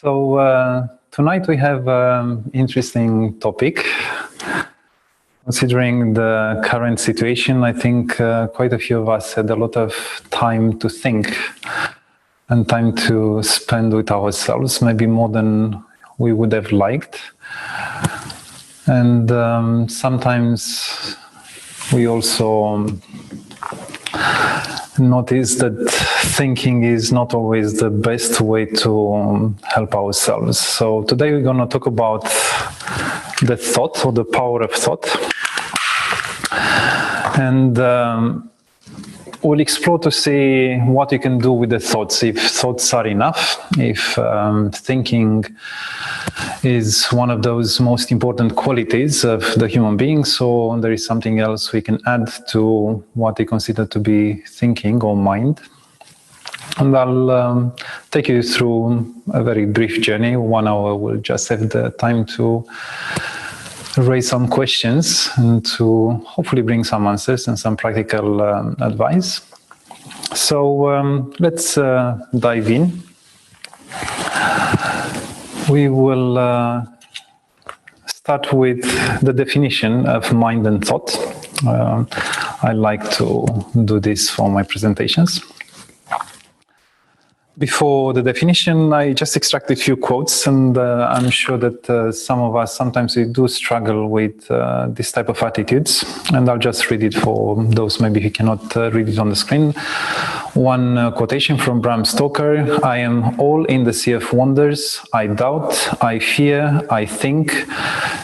Tonight we have an interesting topic. Considering the current situation, I think quite a few of us had a lot of time to think and time to spend with ourselves, maybe more than we would have liked. And sometimes we also notice that thinking is not always the best way to help ourselves. So today we're going to talk about the thought, or the power of thought. And we'll explore to see what you can do with the thoughts, if thoughts are enough, if thinking is one of those most important qualities of the human being, so there is something else we can add to what we consider to be thinking or mind. And I'll take you through a very brief journey. 1 hour, we'll just have the time to raise some questions and to hopefully bring some answers and some practical advice. So let's dive in. We will start with the definition of mind and thought. I like to do this for my presentations. Before the definition, I just extracted a few quotes, and I'm sure that some of us, sometimes we do struggle with this type of attitudes, and I'll just read it for those maybe who cannot read it on the screen. One quotation from Bram Stoker: "I am all in the sea of wonders. I doubt, I fear, I think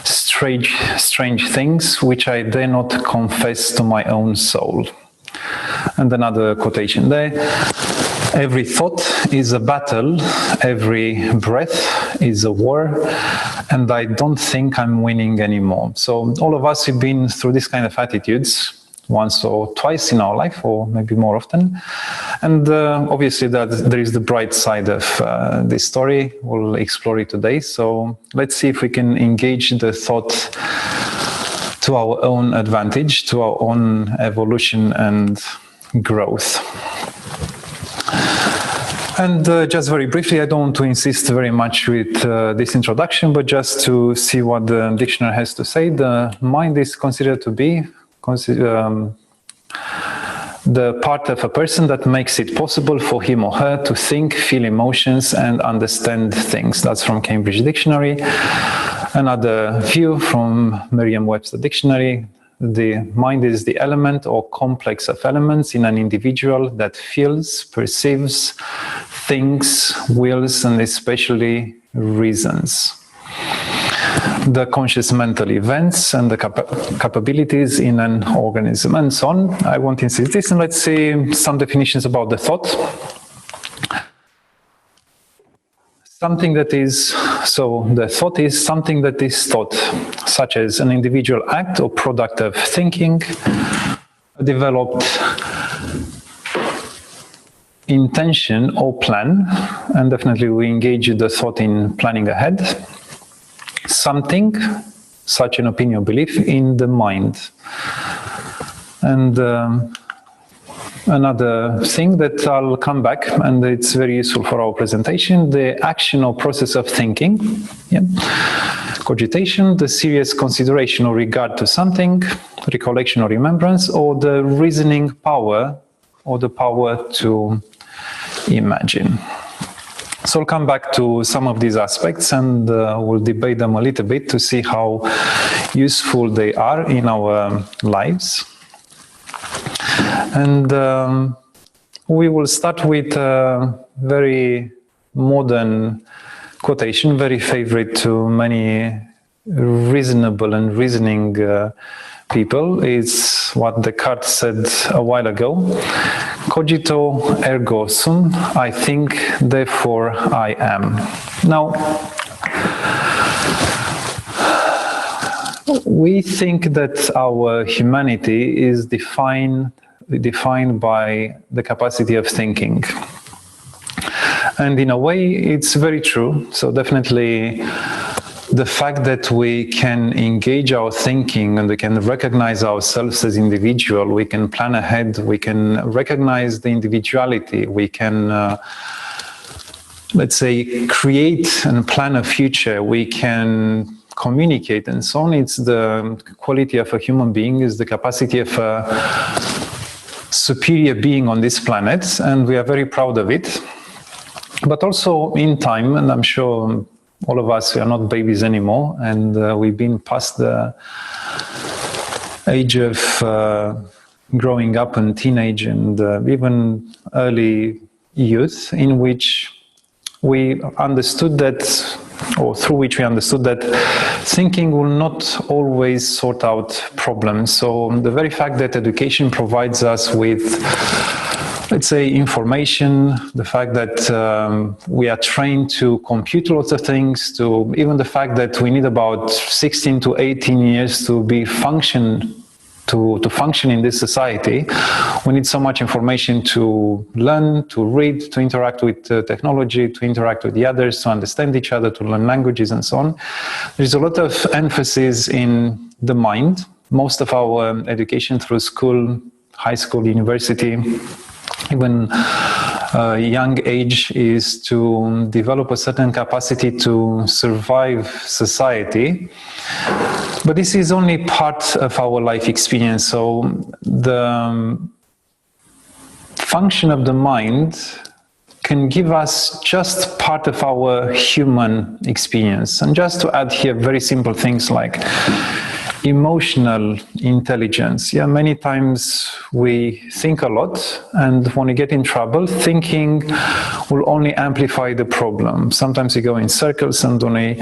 strange things which I dare not confess to my own soul." And another quotation there: "Every thought is a battle, every breath is a war, and I don't think I'm winning anymore." So all of us have been through this kind of attitudes once or twice in our life, or maybe more often. And obviously that there is the bright side of this story. We'll explore it today. So let's see if we can engage the thought to our own advantage, to our own evolution and growth. And just very briefly, I don't want to insist very much with this introduction, but just to see what the dictionary has to say. The mind is considered to be the part of a person that makes it possible for him or her to think, feel emotions, and understand things. That's from Cambridge Dictionary. Another view from Merriam-Webster Dictionary: the mind is the element or complex of elements in an individual that feels, perceives, thinks, wills, and especially reasons. The conscious mental events and the capabilities in an organism, and so on. I won't insist this, and let's see some definitions about the thought. Something that is, so the thought is something that is thought, such as an individual act or product of thinking, a developed intention or plan, and definitely we engage the thought in planning ahead. Something, such an opinion or belief, in the mind. And another thing that I'll come back, and it's very useful for our presentation: the action or process of thinking. Yeah. Cogitation, the serious consideration or regard to something, recollection or remembrance, or the reasoning power, or the power to imagine. So I'll come back to some of these aspects, and we'll debate them a little bit to see how useful they are in our lives. And we will start with a very modern quotation, very favorite to many reasonable and reasoning people. It's what Descartes said a while ago: "Cogito ergo sum," I think, therefore I am. Now, we think that our humanity is defined by the capacity of thinking. And in a way, it's very true. So definitely the fact that we can engage our thinking and we can recognize ourselves as individual, we can plan ahead, we can recognize the individuality, we can let's say, create and plan a future, we can communicate and so on. It's the quality of a human being, is the capacity of a superior being on this planet, and we are very proud of it. But also in time, and I'm sure all of us, we are not babies anymore, and we've been past the age of growing up and teenage and even early youth, in which we understood that, or through which we understood that thinking will not always sort out problems. So the very fact that education provides us with, let's say, information, the fact that we are trained to compute lots of things, to even the fact that we need about 16 to 18 years to be to function in this society. We need so much information to learn, to read, to interact with technology, to interact with the others, to understand each other, to learn languages and so on. There's a lot of emphasis in the mind. Most of our education through school, high school, university, even young age, is to develop a certain capacity to survive society. But this is only part of our life experience. So the function of the mind can give us just part of our human experience. And just to add here very simple things like emotional intelligence. Yeah, many times we think a lot, and when we get in trouble, thinking will only amplify the problem. Sometimes we go in circles, and when we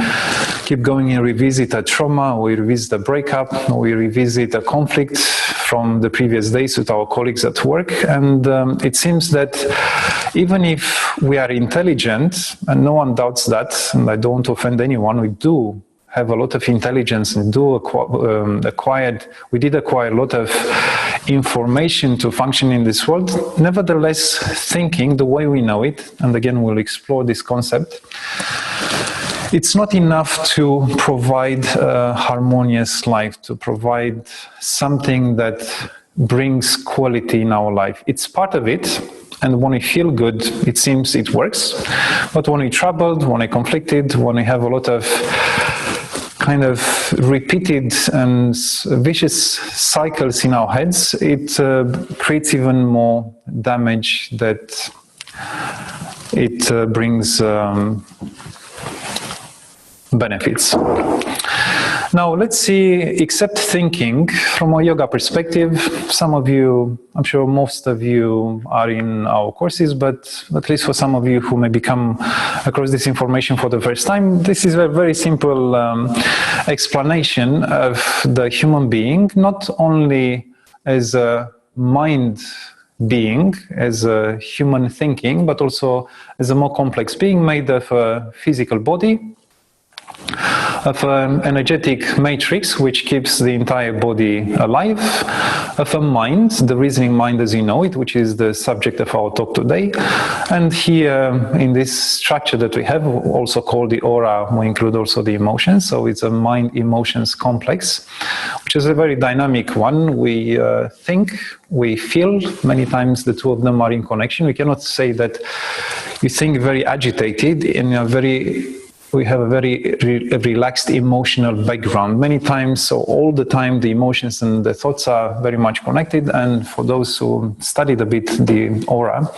keep going and revisit a trauma, we revisit a breakup, or we revisit a conflict from the previous days with our colleagues at work. And it seems that even if we are intelligent, and no one doubts that, and I don't offend anyone, we do have a lot of intelligence and we did acquire a lot of information to function in this world. Nevertheless, thinking the way we know it, and again we'll explore this concept, it's not enough to provide a harmonious life, to provide something that brings quality in our life. It's part of it. And when we feel good, it seems it works. But when we're troubled, when we're conflicted, when we have a lot of kind of repeated and vicious cycles in our heads, it creates even more damage that it brings benefits. Now, let's see, except thinking, from a yoga perspective, some of you, I'm sure most of you are in our courses, but at least for some of you who may come across this information for the first time, this is a very simple explanation of the human being, not only as a mind being, as a human thinking, but also as a more complex being made of a physical body, of an energetic matrix which keeps the entire body alive, of a mind, the reasoning mind as you know it, which is the subject of our talk today. And here in this structure that we have, also called the aura, we include also the emotions. So it's a mind-emotions complex, which is a very dynamic one. We think, we feel, many times the two of them are in connection. We cannot say that you think very agitated in a we have a very relaxed emotional background. Many times, so all the time, the emotions and the thoughts are very much connected. And for those who studied a bit the aura,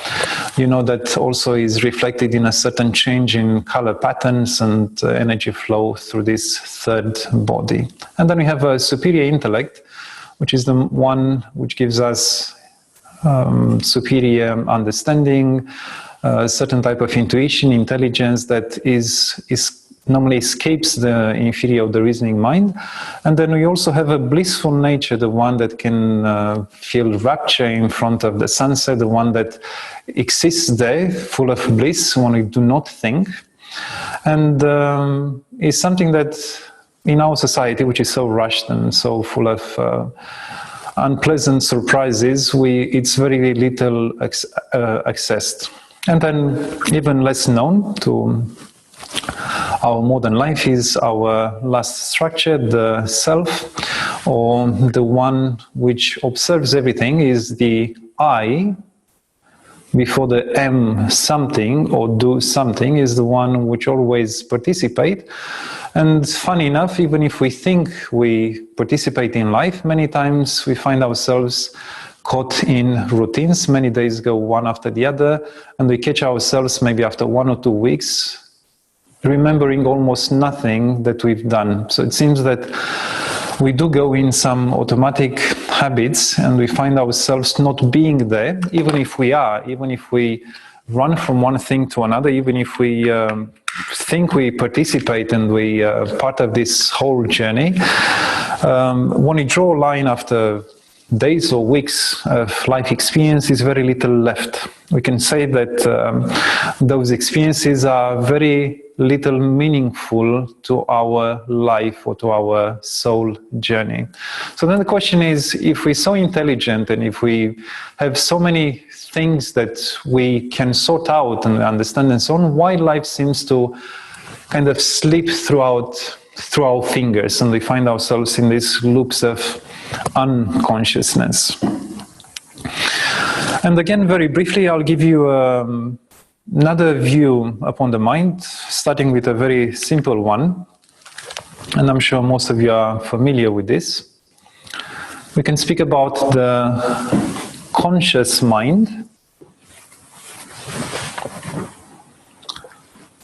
you know that also is reflected in a certain change in color patterns and energy flow through this third body. And then we have a superior intellect, which is the one which gives us superior understanding, a certain type of intuition, intelligence that is normally escapes the inferior of the reasoning mind. And then we also have a blissful nature, the one that can feel rapture in front of the sunset, the one that exists there, full of bliss when we do not think. And is something that in our society, which is so rushed and so full of unpleasant surprises, it's very little accessed. And then even less known to our modern life is our last structure, the self, or the one which observes everything, is the I, before the M something or do something is the one which always participate. And funny enough, even if we think we participate in life, many times we find ourselves caught in routines. Many days go one after the other, and we catch ourselves maybe after 1 or 2 weeks remembering almost nothing that we've done. So it seems that we do go in some automatic habits and we find ourselves not being there, even if we are, even if we run from one thing to another, even if we think we participate and we are part of this whole journey. When we draw a line after days or weeks of life experience, is very little left. We can say that those experiences are very little meaningful to our life or to our soul journey. So then the question is, if we're so intelligent and if we have so many things that we can sort out and understand and so on, why life seems to kind of slip through our fingers and we find ourselves in these loops of unconsciousness. And again, very briefly, I'll give you another view upon the mind, starting with a very simple one, and I'm sure most of you are familiar with this. We can speak about the conscious mind,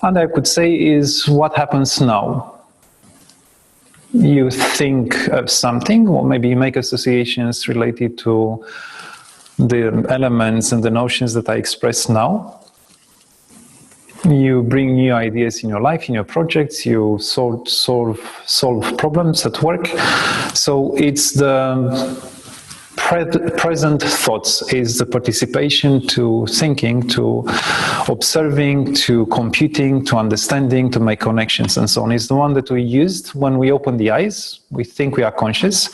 and I could say is what happens now. You think of something, or maybe you make associations related to the elements and the notions that I express now. You bring new ideas in your life, in your projects, you solve problems at work. So it's the present thoughts, is the participation to thinking, to observing, to computing, to understanding, to make connections and so on. Is the one that we used when we open the eyes. We think we are conscious.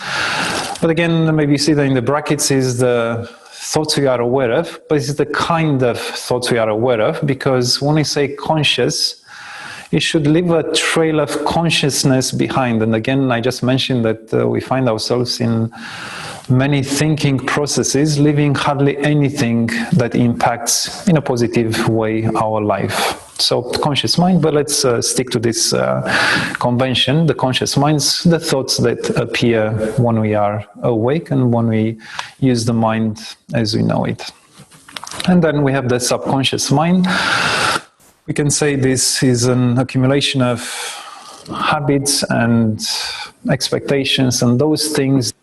But again, maybe you see that in the brackets is the thoughts we are aware of, but it's the kind of thoughts we are aware of, because when we say conscious, it should leave a trail of consciousness behind. And again, I just mentioned that we find ourselves in many thinking processes, leaving hardly anything that impacts in a positive way our life. So conscious mind, but let's stick to this convention. The conscious mind's the thoughts that appear when we are awake and when we use the mind as we know it. And then we have the subconscious mind. We can say this is an accumulation of habits and expectations and those things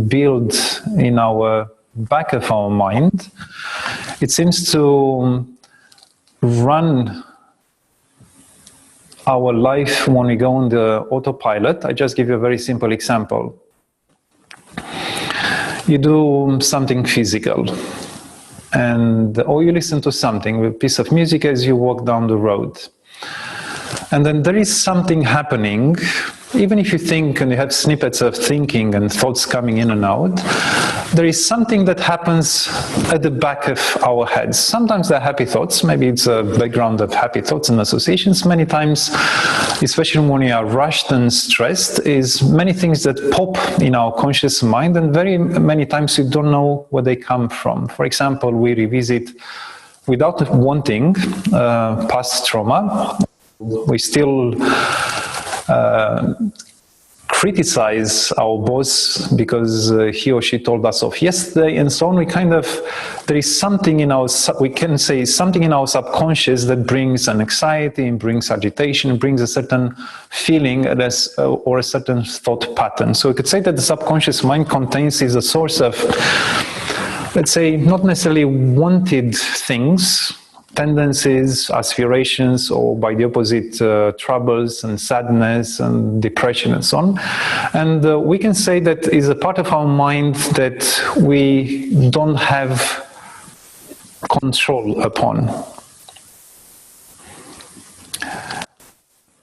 build in our back of our mind. It seems to run our life when we go on the autopilot. I just give you a very simple example. You do something physical, or you listen to something, a piece of music as you walk down the road. And then there is something happening, even if you think and you have snippets of thinking and thoughts coming in and out, there is something that happens at the back of our heads. Sometimes they're happy thoughts, maybe it's a background of happy thoughts and associations. Many times, especially when we are rushed and stressed, is many things that pop in our conscious mind, and very many times we don't know where they come from. For example, we revisit, without wanting, past trauma. We still criticize our boss because he or she told us off yesterday and so on. There is something in our, we can say something in our subconscious that brings an anxiety, brings agitation, brings a certain feeling or a certain thought pattern. So we could say that the subconscious mind contains is a source of, let's say, not necessarily wanted things, tendencies, aspirations, or by the opposite, troubles and sadness and depression and so on. And we can say that is a part of our mind that we don't have control upon.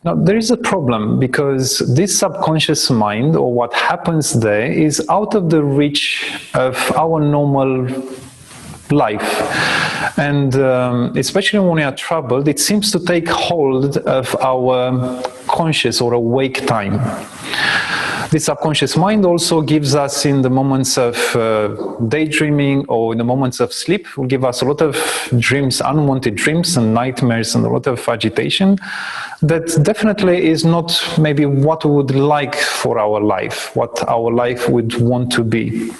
Now, there is a problem because this subconscious mind, or what happens there, is out of the reach of our normal life. And especially when we are troubled, it seems to take hold of our conscious or awake time. The subconscious mind also gives us, in the moments of daydreaming or in the moments of sleep, will give us a lot of dreams, unwanted dreams and nightmares and a lot of agitation. That definitely is not maybe what we would like for our life, what our life would want to be.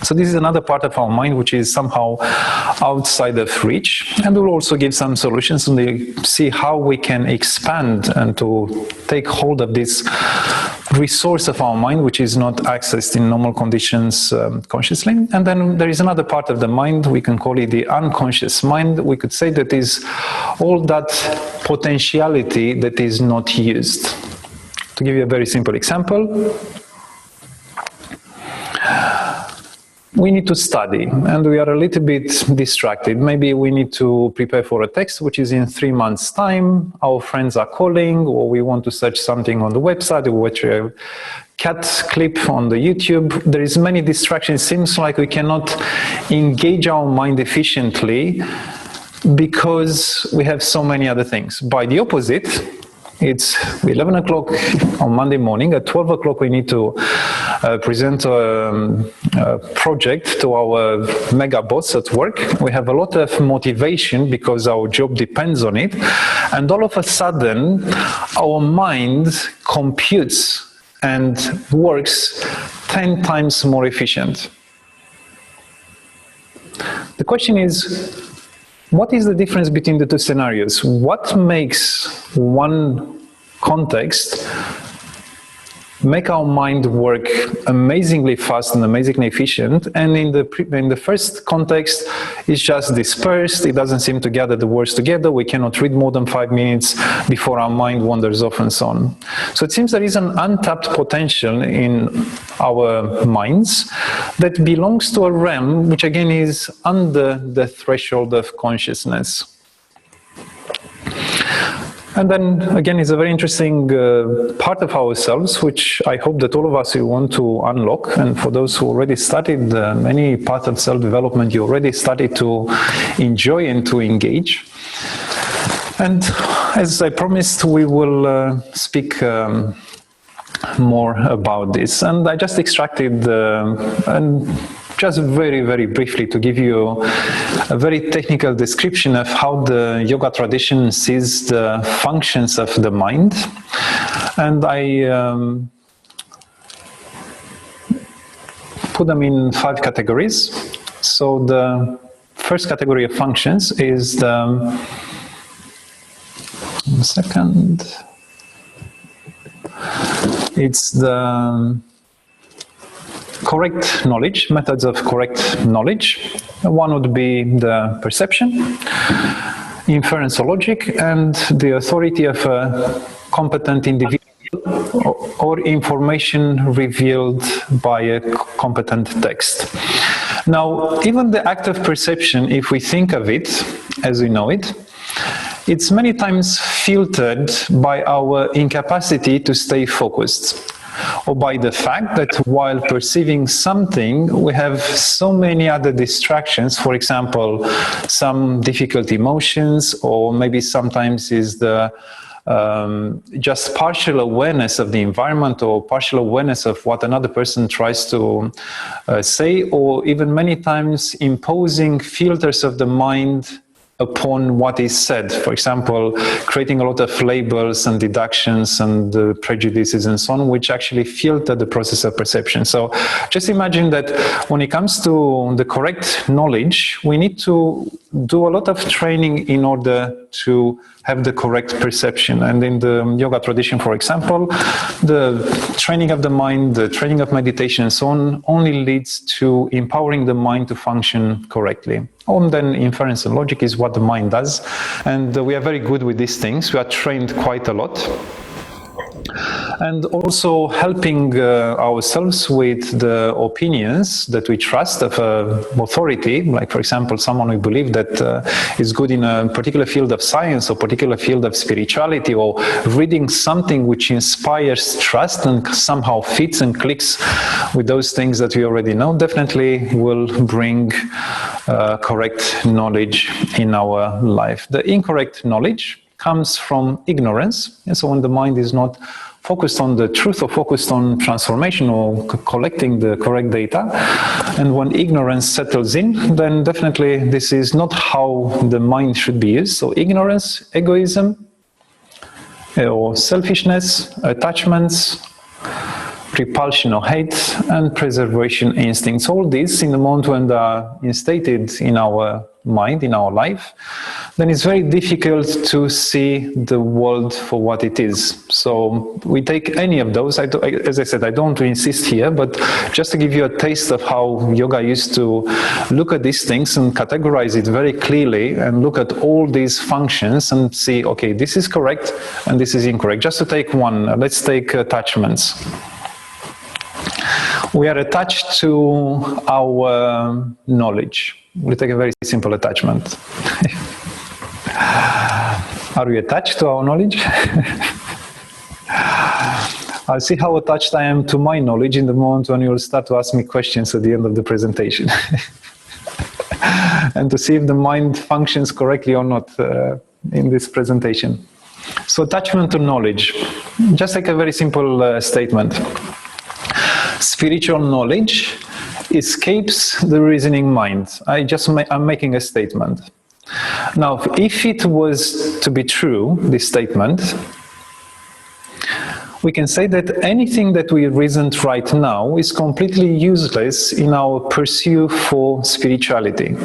So this is another part of our mind which is somehow outside of reach, and we'll also give some solutions and see how we can expand and to take hold of this resource of our mind which is not accessed in normal conditions consciously. And then there is another part of the mind, we can call it the unconscious mind. We could say that is all that potentiality that is not used. To give you a very simple example, we need to study and we are a little bit distracted. Maybe we need to prepare for a text which is in 3 months' time. Our friends are calling, or we want to search something on the website, or watch a cat clip on the YouTube. There is many distractions. It seems like we cannot engage our mind efficiently because we have so many other things. By the opposite, it's 11 o'clock on Monday morning. At 12 o'clock, we need to present a project to our mega boss at work. We have a lot of motivation because our job depends on it. And all of a sudden, our mind computes and works 10 times more efficient. The question is, what is the difference between the two scenarios? What makes one context make our mind work amazingly fast and amazingly efficient, and in the first context it's just dispersed, it doesn't seem to gather the words together, we cannot read more than 5 minutes before our mind wanders off and so on. So it seems there is an untapped potential in our minds that belongs to a realm which again is under the threshold of consciousness. And then, again, it's a very interesting part of ourselves, which I hope that all of us will want to unlock. And for those who already started many parts of self-development, you already started to enjoy and to engage. And as I promised, we will speak more about this. And I just extracted just very, very briefly to give you a very technical description of how the yoga tradition sees the functions of the mind. And I put them in 5 categories. So the first category of functions is the... One second. It's the correct knowledge, methods of correct knowledge. One would be the perception, inference or logic, and the authority of a competent individual or information revealed by a competent text. Now, even the act of perception, if we think of it as we know it, it's many times filtered by our incapacity to stay focused, or by the fact that while perceiving something, we have so many other distractions. For example, some difficult emotions, or maybe sometimes is the just partial awareness of the environment, or partial awareness of what another person tries to say, or even many times imposing filters of the mind upon what is said. For example, creating a lot of labels and deductions and prejudices and so on, which actually filter the process of perception. So just imagine that when it comes to the correct knowledge, we need to do a lot of training in order to have the correct perception. And in the yoga tradition, for example, the training of the mind, the training of meditation and so on only leads to empowering the mind to function correctly. And then inference and logic is what the mind does. And we are very good with these things. We are trained quite a lot. And also helping ourselves with the opinions that we trust of authority, like for example someone we believe that is good in a particular field of science or particular field of spirituality, or reading something which inspires trust and somehow fits and clicks with those things that we already know, definitely will bring correct knowledge in our life. The incorrect knowledge comes from ignorance, and so when the mind is not focused on the truth or focused on transformation or collecting the correct data. And when ignorance settles in, then definitely this is not how the mind should be used. So ignorance, egoism, or selfishness, attachments, repulsion or hate, and preservation instincts. All these, in the moment when they are instated in our mind, in our life, then it's very difficult to see the world for what it is. So we take any of those. As I said, I don't want to insist here, but just to give you a taste of how yoga used to look at these things and categorize it very clearly and look at all these functions and see, okay, this is correct and this is incorrect. Just to take one, let's take attachments. We are attached to our knowledge. We'll take a very simple attachment. Are we attached to our knowledge? I'll see how attached I am to my knowledge in the moment when you'll start to ask me questions at the end of the presentation. And to see if the mind functions correctly or not in this presentation. So attachment to knowledge. Just like a very simple statement. Spiritual knowledge escapes the reasoning mind. I'm making a statement. Now, if it was to be true, this statement, we can say that anything that we reasoned right now is completely useless in our pursuit for spirituality.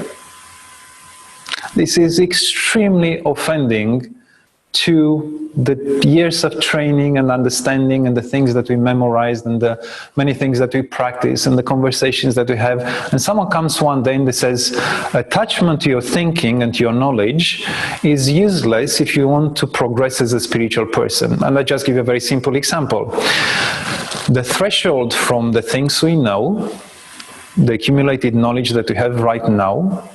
This is extremely offending to the years of training and understanding and the things that we memorized and the many things that we practice and the conversations that we have. And someone comes one day and says, attachment to your thinking and to your knowledge is useless if you want to progress as a spiritual person. And I'll just give you a very simple example. The threshold from the things we know, the accumulated knowledge that we have right now,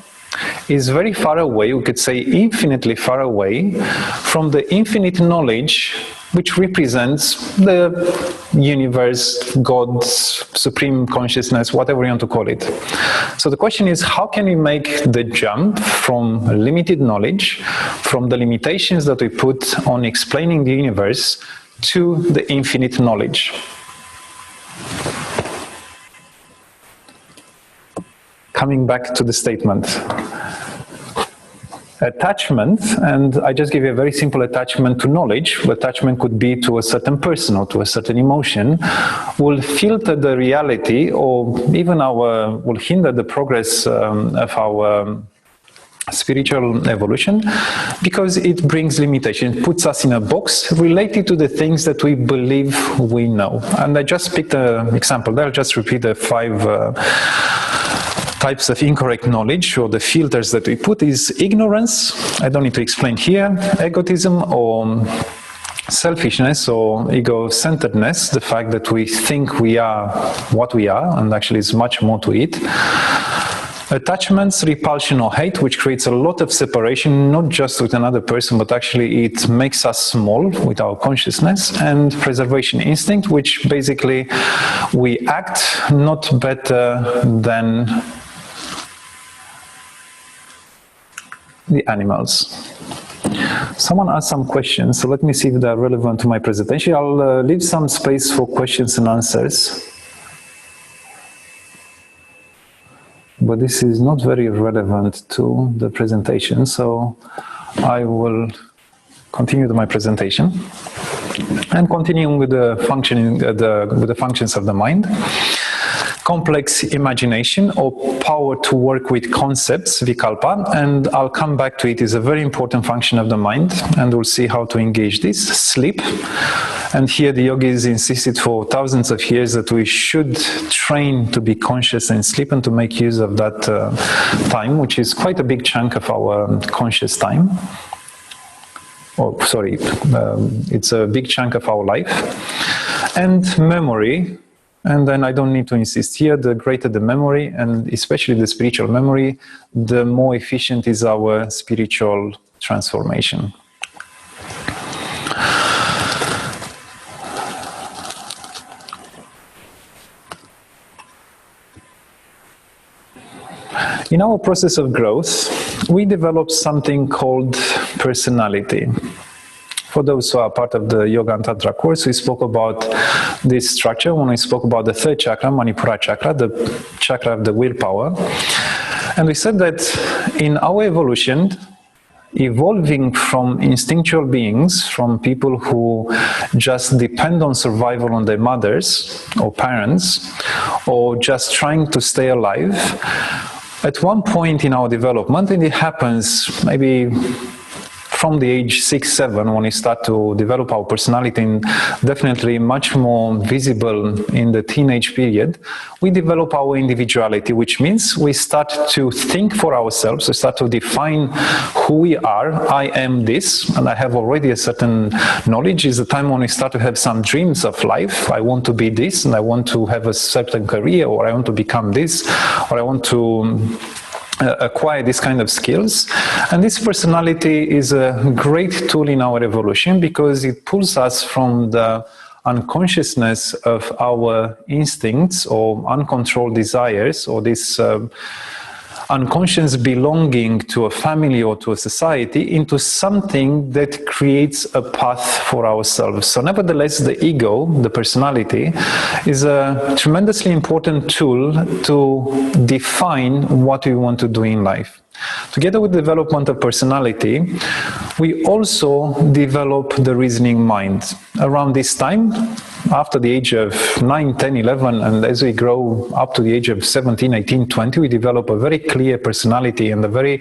is very far away, we could say infinitely far away, from the infinite knowledge which represents the universe, God, supreme consciousness, whatever you want to call it. So the question is, how can we make the jump from limited knowledge, from the limitations that we put on explaining the universe, to the infinite knowledge? Coming back to the statement. Attachment, and I just give you a very simple attachment to knowledge. Attachment could be to a certain person or to a certain emotion, will filter the reality or even will hinder the progress of our spiritual evolution, because it brings limitation. It puts us in a box related to the things that we believe we know. And I just picked an example there. I'll just repeat the 5 types of incorrect knowledge, or the filters that we put, is ignorance. I don't need to explain here. Egotism, or selfishness, or ego-centeredness, the fact that we think we are what we are, and actually is much more to it. Attachments, repulsion or hate, which creates a lot of separation, not just with another person, but actually it makes us small with our consciousness. And preservation instinct, which basically we act not better than the animals. Someone asked some questions, so let me see if they're relevant to my presentation. I'll leave some space for questions and answers. But this is not very relevant to the presentation, so I will continue with my presentation and continuing with the functioning, with the functions of the mind. Complex imagination, or power to work with concepts, vikalpa, and I'll come back to it. Is a very important function of the mind, and we'll see how to engage this. Sleep, and here the yogis insisted for thousands of years that we should train to be conscious in sleep and to make use of that time, which is quite a big chunk of our conscious time. Oh, sorry, it's a big chunk of our life. And memory. And then I don't need to insist here, the greater the memory, and especially the spiritual memory, the more efficient is our spiritual transformation. In our process of growth, we develop something called personality. For those who are part of the Yoga and Tantra course, we spoke about this structure when we spoke about the third chakra, Manipura chakra, the chakra of the willpower. And we said that in our evolution, evolving from instinctual beings, from people who just depend on survival on their mothers or parents, or just trying to stay alive, at one point in our development, and it happens maybe from the age 6, 7, when we start to develop our personality, and definitely much more visible in the teenage period, we develop our individuality, which means we start to think for ourselves, we start to define who we are. I am this, and I have already a certain knowledge. Is the time when we start to have some dreams of life. I want to be this, and I want to have a certain career, or I want to become this, or I want to acquire this kind of skills. And this personality is a great tool in our evolution because it pulls us from the unconsciousness of our instincts or uncontrolled desires, or this unconscious belonging to a family or to a society, into something that creates a path for ourselves. So nevertheless, the ego, the personality, is a tremendously important tool to define what we want to do in life. Together with the development of personality, we also develop the reasoning mind. Around this time, after the age of 9, 10, 11, and as we grow up to the age of 17, 18, 20, we develop a very clear personality and a very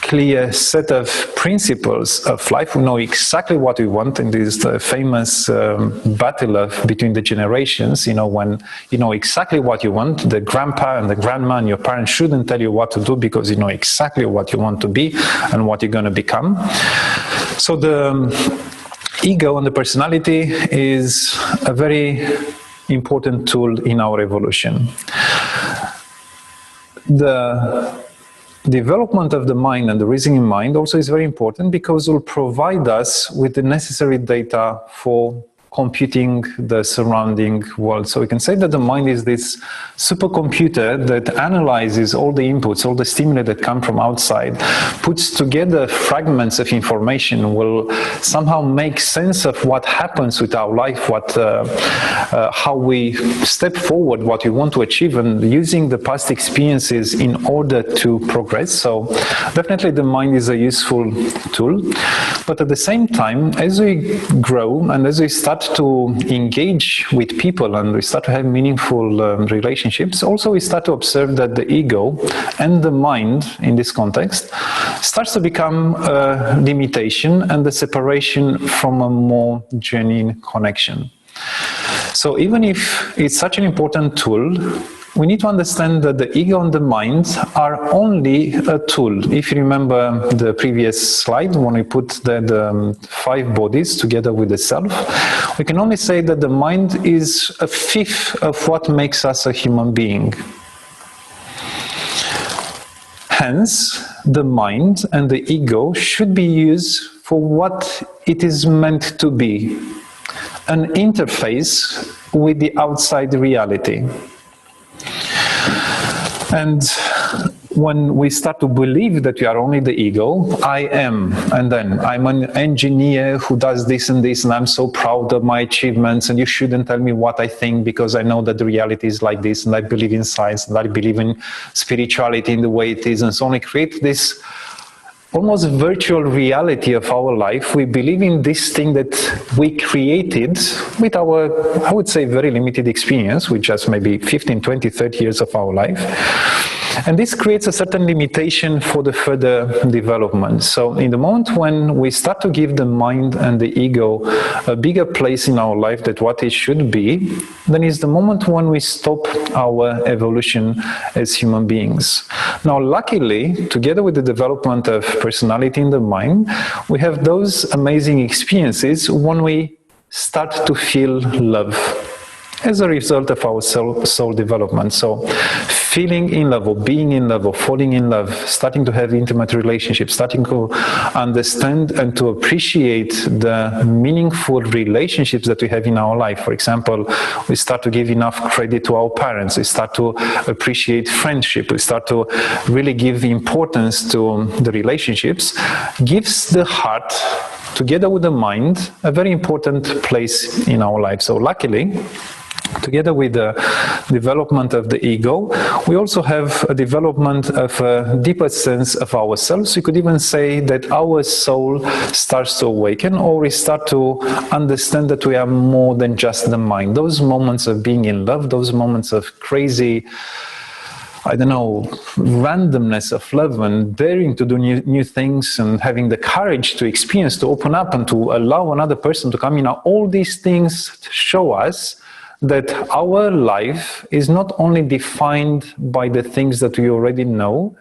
clear set of principles of life. We know exactly what we want, and this is the famous battle between the generations, when you know exactly what you want. The grandpa and the grandma and your parents shouldn't tell you what to do because you know exactly what you want to be and what you're going to become. So the ego and the personality is a very important tool in our evolution. The development of the mind and the reasoning mind also is very important because it will provide us with the necessary data for computing the surrounding world. So we can say that the mind is this supercomputer that analyzes all the inputs, all the stimuli that come from outside, puts together fragments of information, will somehow make sense of what happens with our life, how we step forward, what we want to achieve, and using the past experiences in order to progress. So definitely the mind is a useful tool. But at the same time, as we grow and as we start to engage with people and we start to have meaningful relationships, also we start to observe that the ego and the mind in this context starts to become a limitation and the separation from a more genuine connection. So even if it's such an important tool, we need to understand that the ego and the mind are only a tool. If you remember the previous slide, when we put the 5 bodies together with the self, we can only say that the mind is a fifth of what makes us a human being. Hence, the mind and the ego should be used for what it is meant to be, an interface with the outside reality. And when we start to believe that we are only the ego, I am, and then I'm an engineer who does this and this, and I'm so proud of my achievements, and you shouldn't tell me what I think because I know that the reality is like this, and I believe in science, and I believe in spirituality in the way it is, and so on. We create this almost virtual reality of our life. We believe in this thing that we created with our, I would say, very limited experience, with just maybe 15, 20, 30 years of our life. And this creates a certain limitation for the further development. So in the moment when we start to give the mind and the ego a bigger place in our life than what it should be, then is the moment when we stop our evolution as human beings. Now, luckily, together with the development of personality in the mind, we have those amazing experiences when we start to feel love as a result of our soul development. So feeling in love, or being in love, or falling in love, starting to have intimate relationships, starting to understand and to appreciate the meaningful relationships that we have in our life. For example, we start to give enough credit to our parents, we start to appreciate friendship, we start to really give importance to the relationships, gives the heart together with the mind, a very important place in our life. So luckily, together with the development of the ego, we also have a development of a deeper sense of ourselves. You could even say that our soul starts to awaken, or we start to understand that we are more than just the mind. Those moments of being in love, those moments of crazy, I don't know, randomness of love and daring to do new things and having the courage to experience, to open up and to allow another person to come in. Now, all these things show us that our life is not only defined by the things that we already know,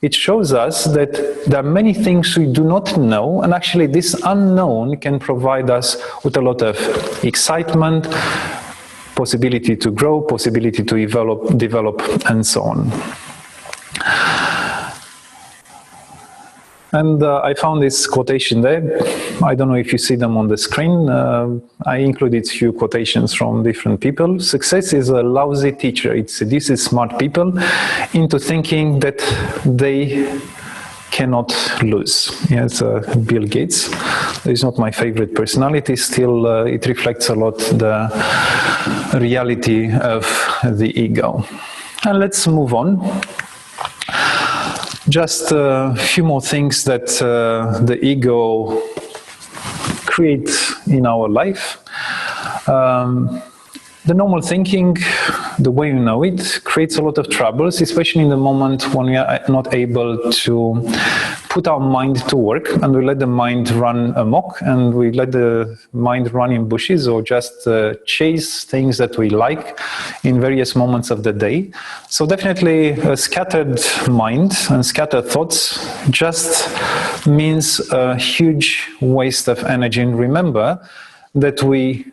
it shows us that there are many things we do not know, and actually this unknown can provide us with a lot of excitement, possibility to grow, possibility to develop, and so on. And I found this quotation there. I don't know if you see them on the screen. I included a few quotations from different people. Success is a lousy teacher. It seduces smart people into thinking that they cannot lose. Yes, Bill Gates. It's not my favorite personality. Still, it reflects a lot the reality of the ego. And let's move on. Just a few more things that the ego creates in our life. The normal thinking, the way you know it, creates a lot of troubles, especially in the moment when we are not able to put our mind to work, and we let the mind run amok, and we let the mind run in bushes, or just chase things that we like in various moments of the day. So definitely a scattered mind and scattered thoughts just means a huge waste of energy. And remember that we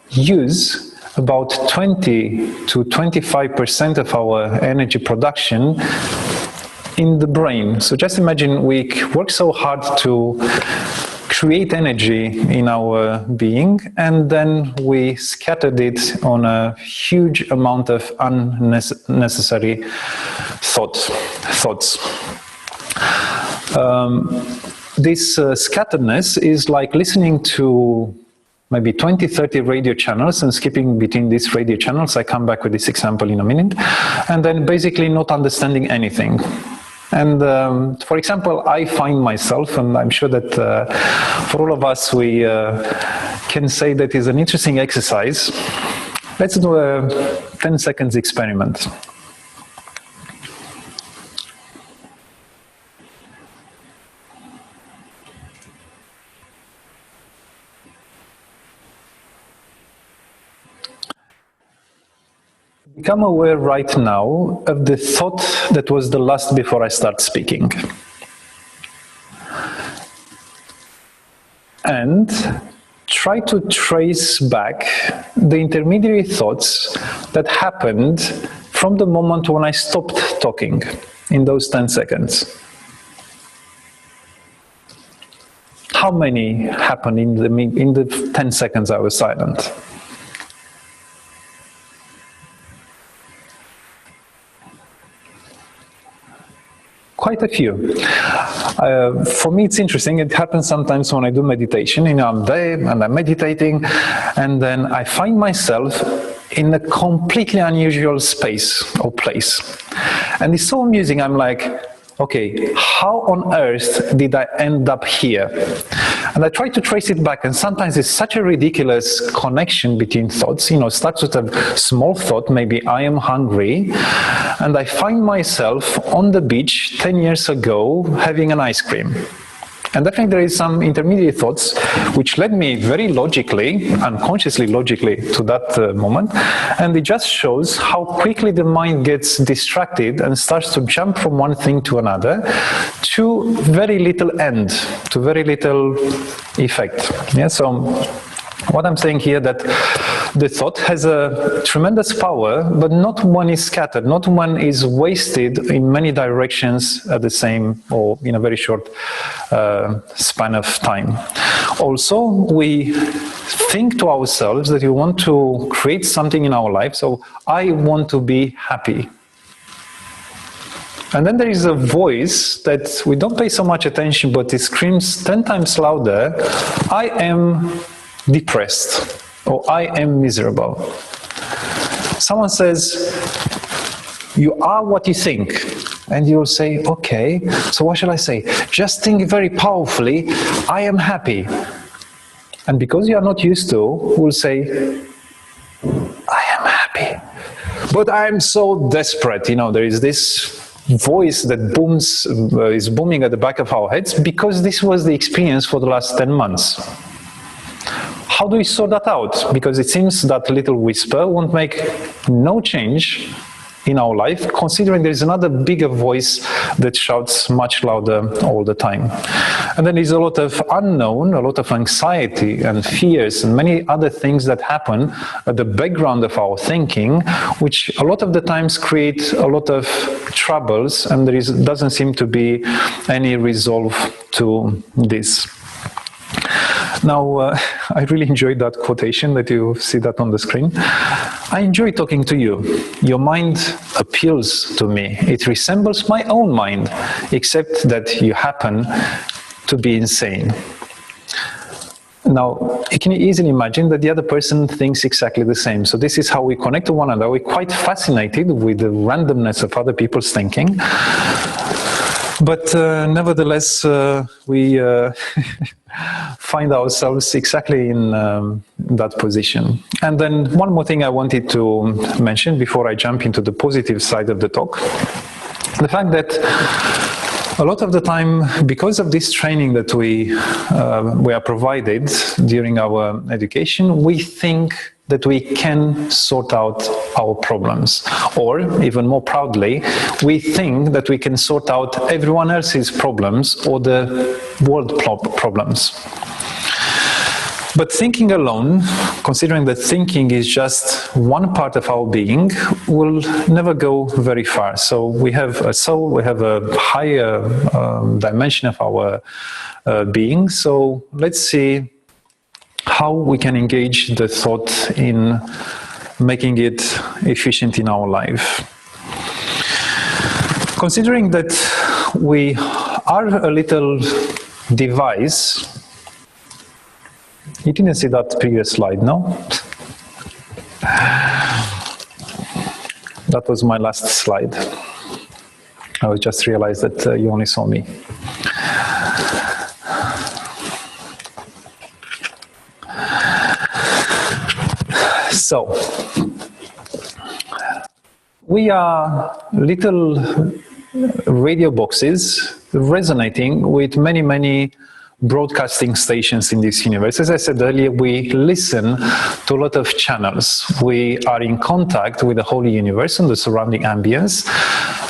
use about 20 to 25% of our energy production in the brain. So just imagine we work so hard to create energy in our being, and then we scattered it on a huge amount of unnecessary thoughts. This scatteredness is like listening to maybe 20, 30 radio channels and skipping between these radio channels. I come back with this example in a minute. And then basically not understanding anything. And for example, I find myself, and I'm sure that for all of us, we can say that is an interesting exercise. Let's do a 10 seconds experiment. Become aware right now of the thought that was the last before I start speaking. And try to trace back the intermediary thoughts that happened from the moment when I stopped talking in those 10 seconds. How many happened in the 10 seconds I was silent? Quite a few. For me, it's interesting. It happens sometimes when I do meditation. I'm there and I'm meditating, and then I find myself in a completely unusual space or place. And it's so amusing. I'm like, okay, how on earth did I end up here? And I try to trace it back, and sometimes it's such a ridiculous connection between thoughts. It starts with a small thought, maybe I am hungry, and I find myself on the beach 10 years ago having an ice cream. And definitely there is some intermediate thoughts which led me very logically, unconsciously logically, to that moment. And it just shows how quickly the mind gets distracted and starts to jump from one thing to another to very little end, to very little effect. Yeah, so what I'm saying here that the thought has a tremendous power, but not one is scattered, not one is wasted in many directions at the same or in a very short span of time. Also, we think to ourselves that we want to create something in our life. So I want to be happy. And then there is a voice that we don't pay so much attention, but it screams 10 times louder, I am depressed, or I am miserable. Someone says, you are what you think. And you will say, okay, so what shall I say? Just think very powerfully, I am happy. And because you are not used to, will say, I am happy. But I am so desperate. You know, there is this voice that booms, is booming at the back of our heads because this was the experience for the last 10 months. How do we sort that out? Because it seems that little whisper won't make no change in our life, considering there is another bigger voice that shouts much louder all the time. And then there's a lot of unknown, a lot of anxiety and fears and many other things that happen at the background of our thinking, which a lot of the times create a lot of troubles, and there doesn't seem to be any resolve to this. Now, I really enjoyed that quotation that you see that on the screen. I enjoy talking to you. Your mind appeals to me. It resembles my own mind, except that you happen to be insane. Now, you can easily imagine that the other person thinks exactly the same. So this is how we connect to one another. We're quite fascinated with the randomness of other people's thinking. But nevertheless, we find ourselves exactly in that position. And then one more thing I wanted to mention before I jump into the positive side of the talk. The fact that a lot of the time, because of this training that we are provided during our education, we think that we can sort out our problems. Or, even more proudly, we think that we can sort out everyone else's problems or the world problems. But thinking alone, considering that thinking is just one part of our being, will never go very far. So we have a soul, we have a higher dimension of our being. So let's see how we can engage the thought in making it efficient in our life. Considering that we are a little device. You didn't see that previous slide, no? That was my last slide. I just realized that you only saw me. So, we are little radio boxes resonating with many, many broadcasting stations in this universe. As I said earlier, we listen to a lot of channels. We are in contact with the whole universe and the surrounding ambience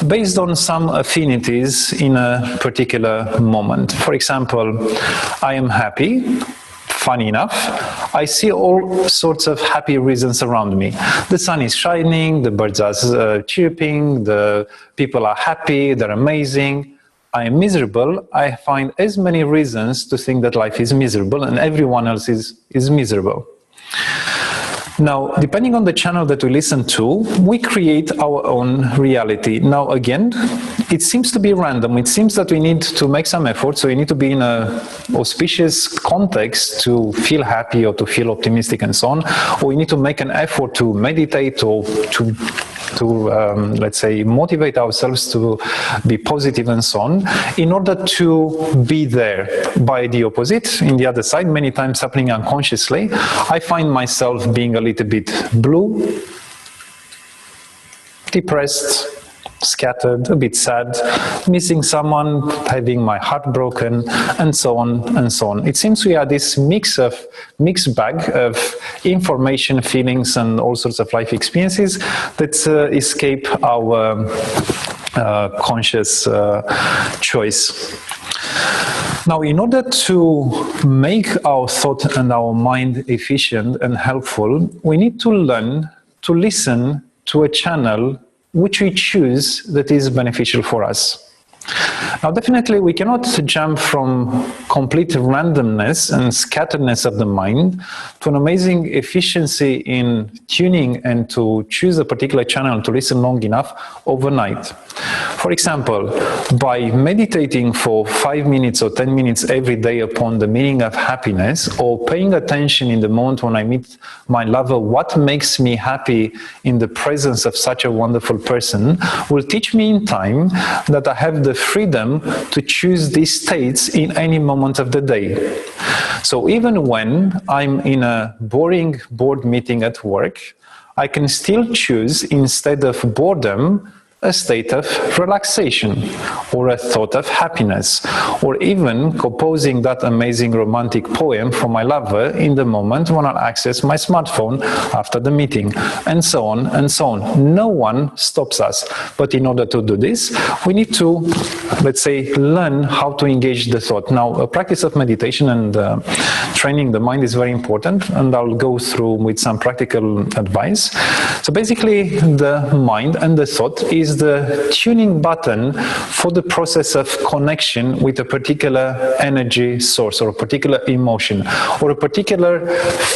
based on some affinities in a particular moment. For example, I am happy. Funny enough, I see all sorts of happy reasons around me. The sun is shining, the birds are chirping, the people are happy, they're amazing. I am miserable. I find as many reasons to think that life is miserable and everyone else is miserable. Now, depending on the channel that we listen to, we create our own reality. Now, again, it seems to be random. It seems that we need to make some effort, so we need to be in an auspicious context to feel happy or to feel optimistic and so on, or we need to make an effort to meditate or to let's say, motivate ourselves to be positive and so on, in order to be there. By the opposite, in the other side, many times happening unconsciously, I find myself being a little bit blue, depressed, scattered, a bit sad, missing someone, having my heart broken, and so on and so on. It seems we are this mixed bag of information, feelings, and all sorts of life experiences that escape our conscious choice. Now, in order to make our thought and our mind efficient and helpful, we need to learn to listen to a channel which we choose that is beneficial for us. Now, definitely we cannot jump from complete randomness and scatteredness of the mind to an amazing efficiency in tuning and to choose a particular channel to listen long enough overnight. For example, by meditating for 5 minutes or 10 minutes every day upon the meaning of happiness, or paying attention in the moment when I meet my lover, what makes me happy in the presence of such a wonderful person, will teach me in time that I have the freedom to choose these states in any moment of the day. So even when I'm in a boring board meeting at work, I can still choose, instead of boredom, a state of relaxation, or a thought of happiness, or even composing that amazing romantic poem for my lover in the moment when I'll access my smartphone after the meeting, and so on and so on. No one stops us. But in order to do this, we need to, let's say, learn how to engage the thought. Now, a practice of meditation and training the mind is very important, and I'll go through with some practical advice. So basically, the mind and the thought is the tuning button for the process of connection with a particular energy source, or a particular emotion, or a particular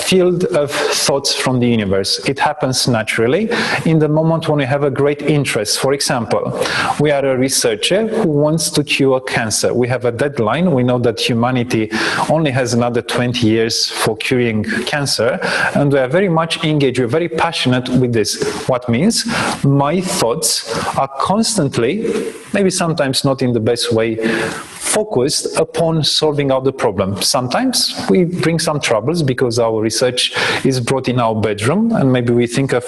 field of thoughts from the universe. It happens naturally in the moment when we have a great interest. For example, we are a researcher who wants to cure cancer. We have a deadline. We know that humanity only has another 20 years for curing cancer, and we are very much engaged. We're very passionate with this. What means my thoughts are constantly, maybe sometimes not in the best way, focused upon solving out the problem. Sometimes we bring some troubles because our research is brought in our bedroom, and maybe we think of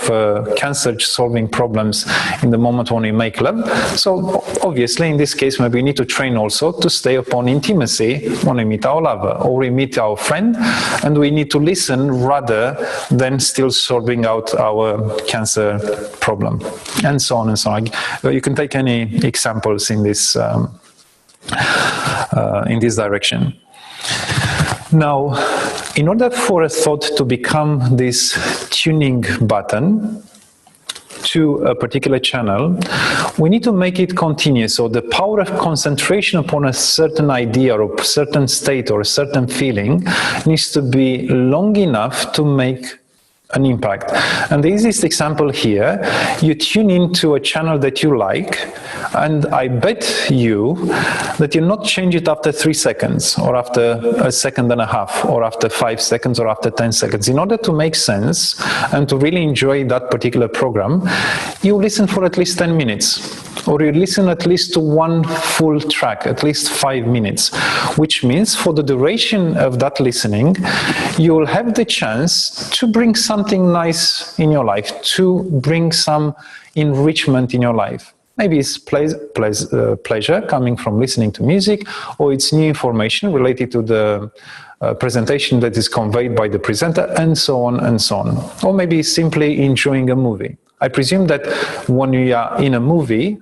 cancer-solving problems in the moment when we make love. So obviously, in this case, maybe we need to train also to stay upon intimacy when we meet our lover, or we meet our friend, and we need to listen rather than still solving out our cancer problem, and so on and so on. You can take any examples in this direction. Now, in order for a thought to become this tuning button to a particular channel, we need to make it continuous. So the power of concentration upon a certain idea or a certain state or a certain feeling needs to be long enough to make an impact. And the easiest example here, you tune into a channel that you like, and I bet you that you'll not change it after 3 seconds, or after a second and a half, or after 5 seconds, or after 10 seconds. In order to make sense and to really enjoy that particular program, you listen for at least 10 minutes. Or you listen at least to one full track, at least 5 minutes, which means for the duration of that listening, you will have the chance to bring something nice in your life, to bring some enrichment in your life. Maybe it's pleasure coming from listening to music, or it's new information related to the presentation that is conveyed by the presenter, and so on and so on. Or maybe simply enjoying a movie. I presume that when you are in a movie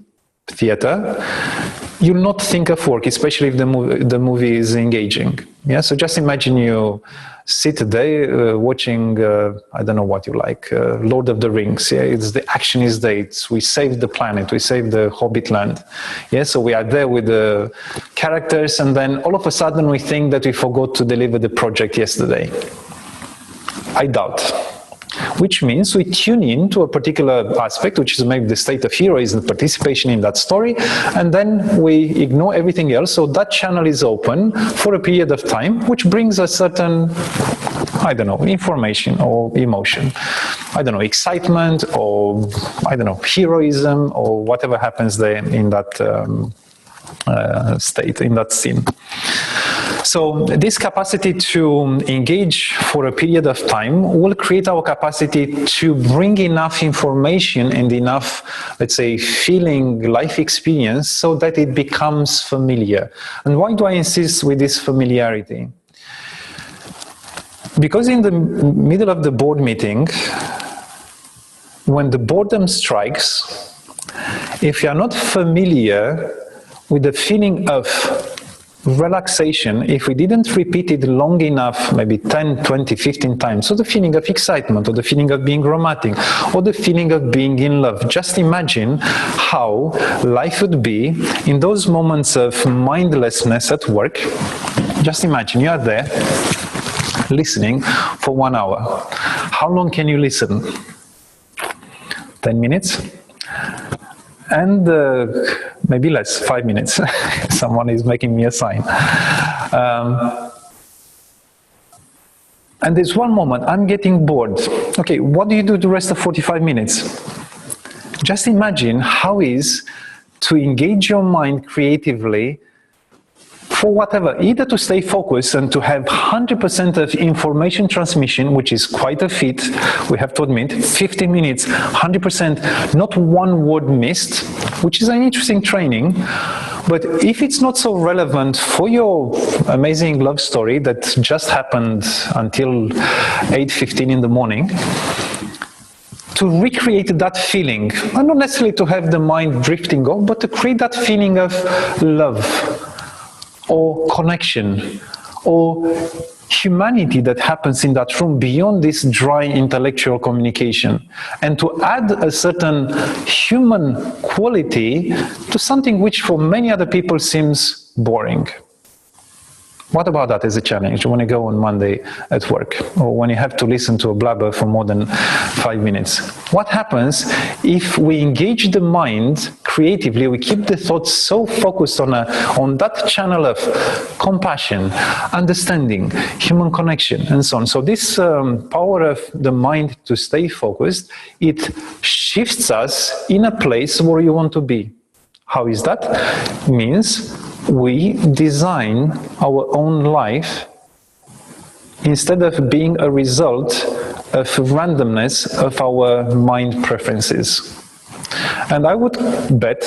theater, you'll not think of work, especially if the movie is engaging. Yeah, so just imagine you sit there watching, I don't know what you like, Lord of the Rings. Yeah, it's the action is there. We saved the planet, we saved the Hobbit land. Yeah, so we are there with the characters, and then all of a sudden we think that we forgot to deliver the project yesterday. I doubt. Which means we tune in to a particular aspect, which is maybe the state of heroism, participation in that story, and then we ignore everything else. So that channel is open for a period of time, which brings a certain, I don't know, information or emotion. I don't know, excitement, or I don't know, heroism, or whatever happens there in that state, in that scene. So this capacity to engage for a period of time will create our capacity to bring enough information and enough, let's say, feeling, life experience, so that it becomes familiar. And why do I insist with this familiarity? Because in the middle of the board meeting, when the boredom strikes, if you are not familiar with the feeling of relaxation, if we didn't repeat it long enough, maybe 10, 20, 15 times, so the feeling of excitement, or the feeling of being romantic, or the feeling of being in love, just imagine how life would be in those moments of mindlessness at work. Just imagine you are there listening for 1 hour. How long can you listen? 10 minutes? And maybe less, 5 minutes. Someone is making me a sign. And there's one moment, I'm getting bored. Okay, what do you do the rest of 45 minutes? Just imagine how it is to engage your mind creatively for whatever, either to stay focused and to have 100% of information transmission, which is quite a feat, we have to admit, 15 minutes, 100%, not one word missed, which is an interesting training. But if it's not so relevant for your amazing love story that just happened until 8:15 in the morning, to recreate that feeling, and not necessarily to have the mind drifting off, but to create that feeling of love, or connection, or humanity that happens in that room beyond this dry intellectual communication, and to add a certain human quality to something which for many other people seems boring. What about that as a challenge when you go on Monday at work, or when you have to listen to a blabber for more than 5 minutes? What happens if we engage the mind creatively, we keep the thoughts so focused on that channel of compassion, understanding, human connection, and so on. So this power of the mind to stay focused, it shifts us in a place where you want to be. How is that? It means we design our own life instead of being a result of randomness of our mind preferences. And I would bet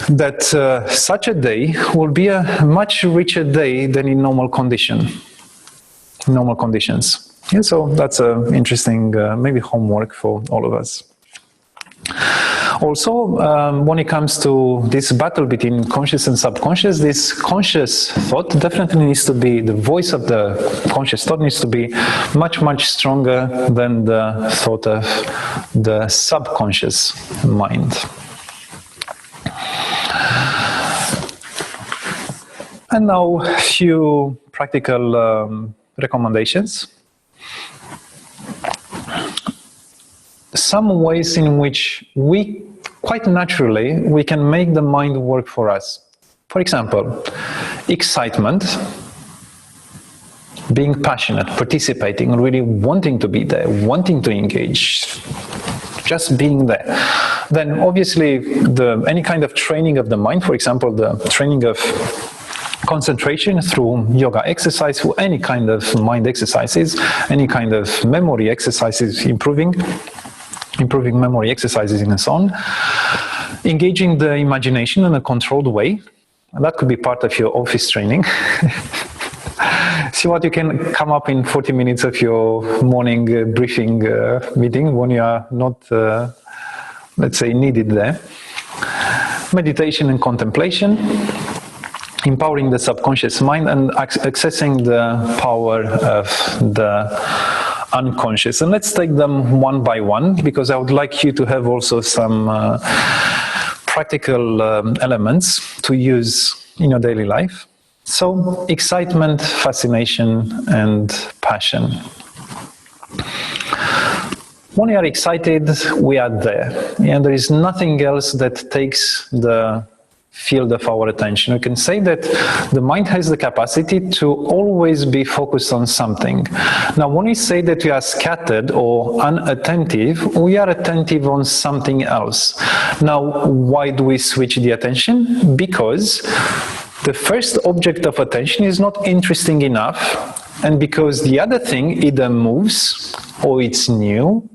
that such a day will be a much richer day than in normal conditions. And so that's an interesting maybe homework for all of us. Also, when it comes to this battle between conscious and subconscious, this conscious thought definitely needs to be, the voice of the conscious thought needs to be much, much stronger than the thought of the subconscious mind. And now a few practical recommendations. Some ways in which we, quite naturally, we can make the mind work for us. For example, excitement, being passionate, participating, really wanting to be there, wanting to engage, just being there. Then obviously any kind of training of the mind, for example, the training of concentration through yoga exercise, through any kind of mind exercises, any kind of memory exercises, improving memory exercises and so on. Engaging the imagination in a controlled way. And that could be part of your office training. See what you can come up in 40 minutes of your morning briefing meeting when you are not, let's say, needed there. Meditation and contemplation. Empowering the subconscious mind and accessing the power of the unconscious. And let's take them one by one, because I would like you to have also some practical elements to use in your daily life. So, excitement, fascination, and passion. When we are excited, we are there. And there is nothing else that takes the field of our attention. We can say that the mind has the capacity to always be focused on something. Now, when we say that we are scattered or unattentive, we are attentive on something else. Now, why do we switch the attention? Because the first object of attention is not interesting enough, and because the other thing either moves, or it's new,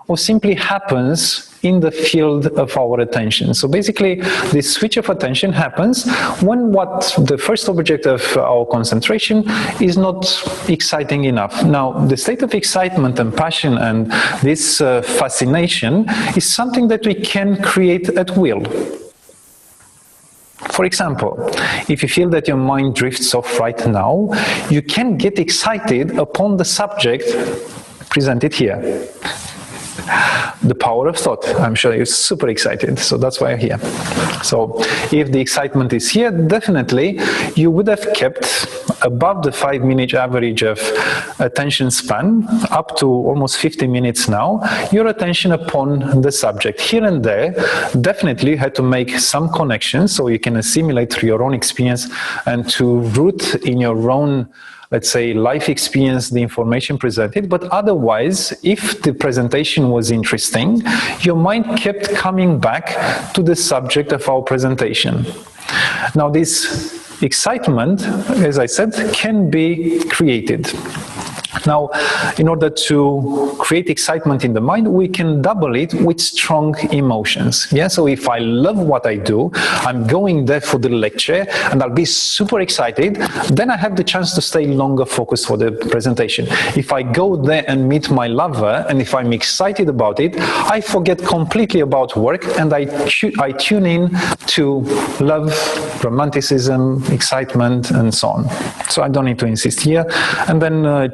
or simply happens in the field of our attention. So basically, this switch of attention happens when the first object of our concentration is not exciting enough. Now, the state of excitement and passion and this fascination is something that we can create at will. For example, if you feel that your mind drifts off right now, you can get excited upon the subject presented here. the power of thought. I'm sure you're super excited, so that's why I'm here. So if the excitement is here, definitely you would have kept above the 5-minute average of attention span, up to almost 50 minutes now, your attention upon the subject. Here and there, definitely you had to make some connections so you can assimilate through your own experience and to root in your own, let's say, life experience the information presented. But otherwise, if the presentation was interesting, your mind kept coming back to the subject of our presentation. Now, this excitement, as I said, can be created. Now, in order to create excitement in the mind, we can double it with strong emotions. Yeah, so if I love what I do, I'm going there for the lecture and I'll be super excited, then I have the chance to stay longer focused for the presentation. If I go there and meet my lover and if I'm excited about it, I forget completely about work and I tune in to love, romanticism, excitement, and so on. So I don't need to insist here. And then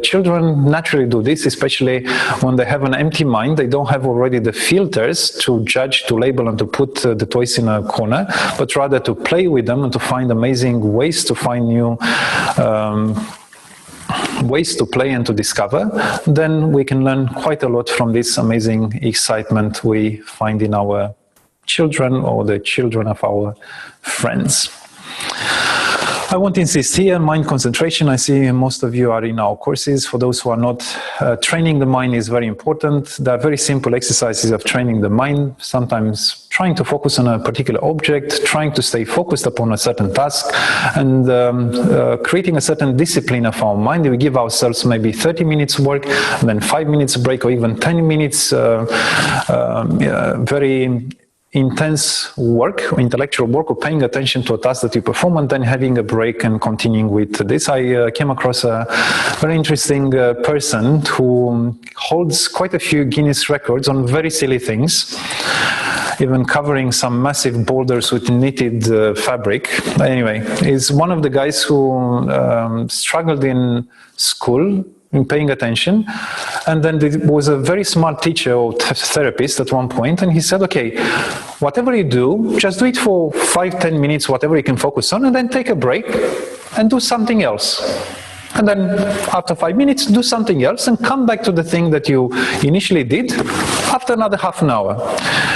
children naturally do this, especially when they have an empty mind. They don't have already the filters to judge, to label, and to put the toys in a corner, but rather to play with them and to find amazing ways to find new ways to play and to discover. Then we can learn quite a lot from this amazing excitement we find in our children or the children of our friends. I won't insist here. Mind concentration, I see most of you are in our courses. For those who are not, training the mind is very important. There are very simple exercises of training the mind, sometimes trying to focus on a particular object, trying to stay focused upon a certain task, and creating a certain discipline of our mind. We give ourselves maybe 30 minutes work, and then 5 minutes break, or even 10 minutes very intense work, intellectual work, or paying attention to a task that you perform and then having a break and continuing with this. I came across a very interesting person who holds quite a few Guinness records on very silly things, even covering some massive boulders with knitted fabric. Anyway, he's one of the guys who struggled in school in paying attention, and then there was a very smart teacher or therapist at one point, and he said, okay, whatever you do, just do it for 5-10 minutes, whatever you can focus on, and then take a break and do something else. And then after 5 minutes, do something else and come back to the thing that you initially did after another half an hour.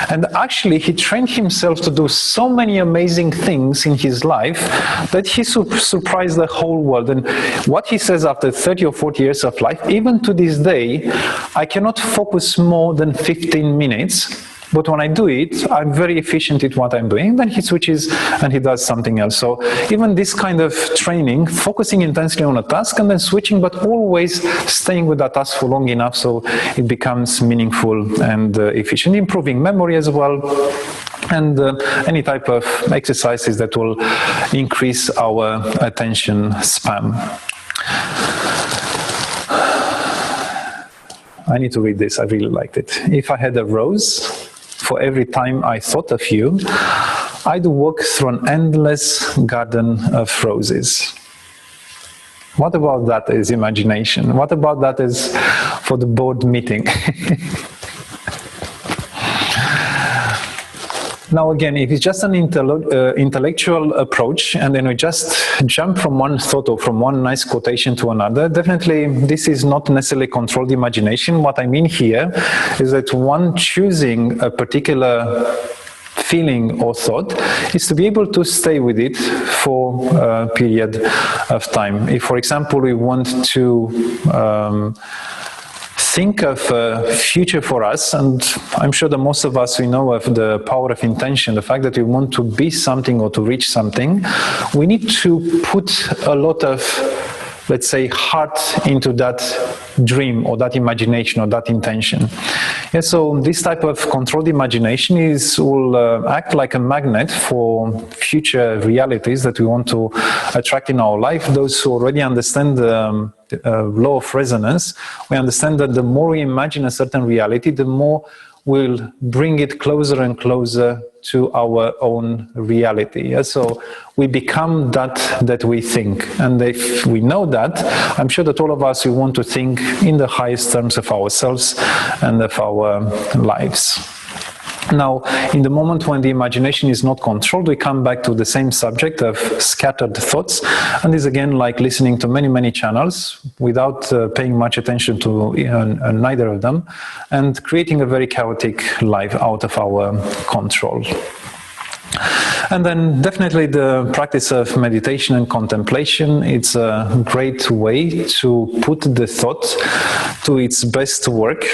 And actually, he trained himself to do so many amazing things in his life that he surprised the whole world. And what he says after 30 or 40 years of life, even to this day, I cannot focus more than 15 minutes. But when I do it, I'm very efficient at what I'm doing. Then he switches and he does something else. So even this kind of training, focusing intensely on a task and then switching, but always staying with that task for long enough so it becomes meaningful and efficient, improving memory as well, and any type of exercises that will increase our attention span. I need to read this. I really liked it. If I had a rose, for every time I thought of you, I'd walk through an endless garden of roses. What about that as imagination? What about that as for the board meeting? Now again, if it's just an intellectual approach and then we just jump from one thought or from one nice quotation to another, definitely this is not necessarily controlled imagination. What I mean here is that one choosing a particular feeling or thought is to be able to stay with it for a period of time. If, for example, we want to think of a future for us, and I'm sure that most of us, we know of the power of intention, the fact that we want to be something or to reach something, we need to put a lot of, let's say, heart into that dream or that imagination or that intention. Yeah, so this type of controlled imagination will act like a magnet for future realities that we want to attract in our life. Those who already understand the law of resonance, we understand that the more we imagine a certain reality, the more we'll bring it closer and closer to our own reality. Yeah? So we become that we think. And if we know that, I'm sure that all of us, we want to think in the highest terms of ourselves and of our lives. Now, in the moment when the imagination is not controlled, we come back to the same subject of scattered thoughts. And this again, like listening to many, many channels without paying much attention to neither of them, and creating a very chaotic life out of our control. And then definitely the practice of meditation and contemplation, it's a great way to put the thought to its best work.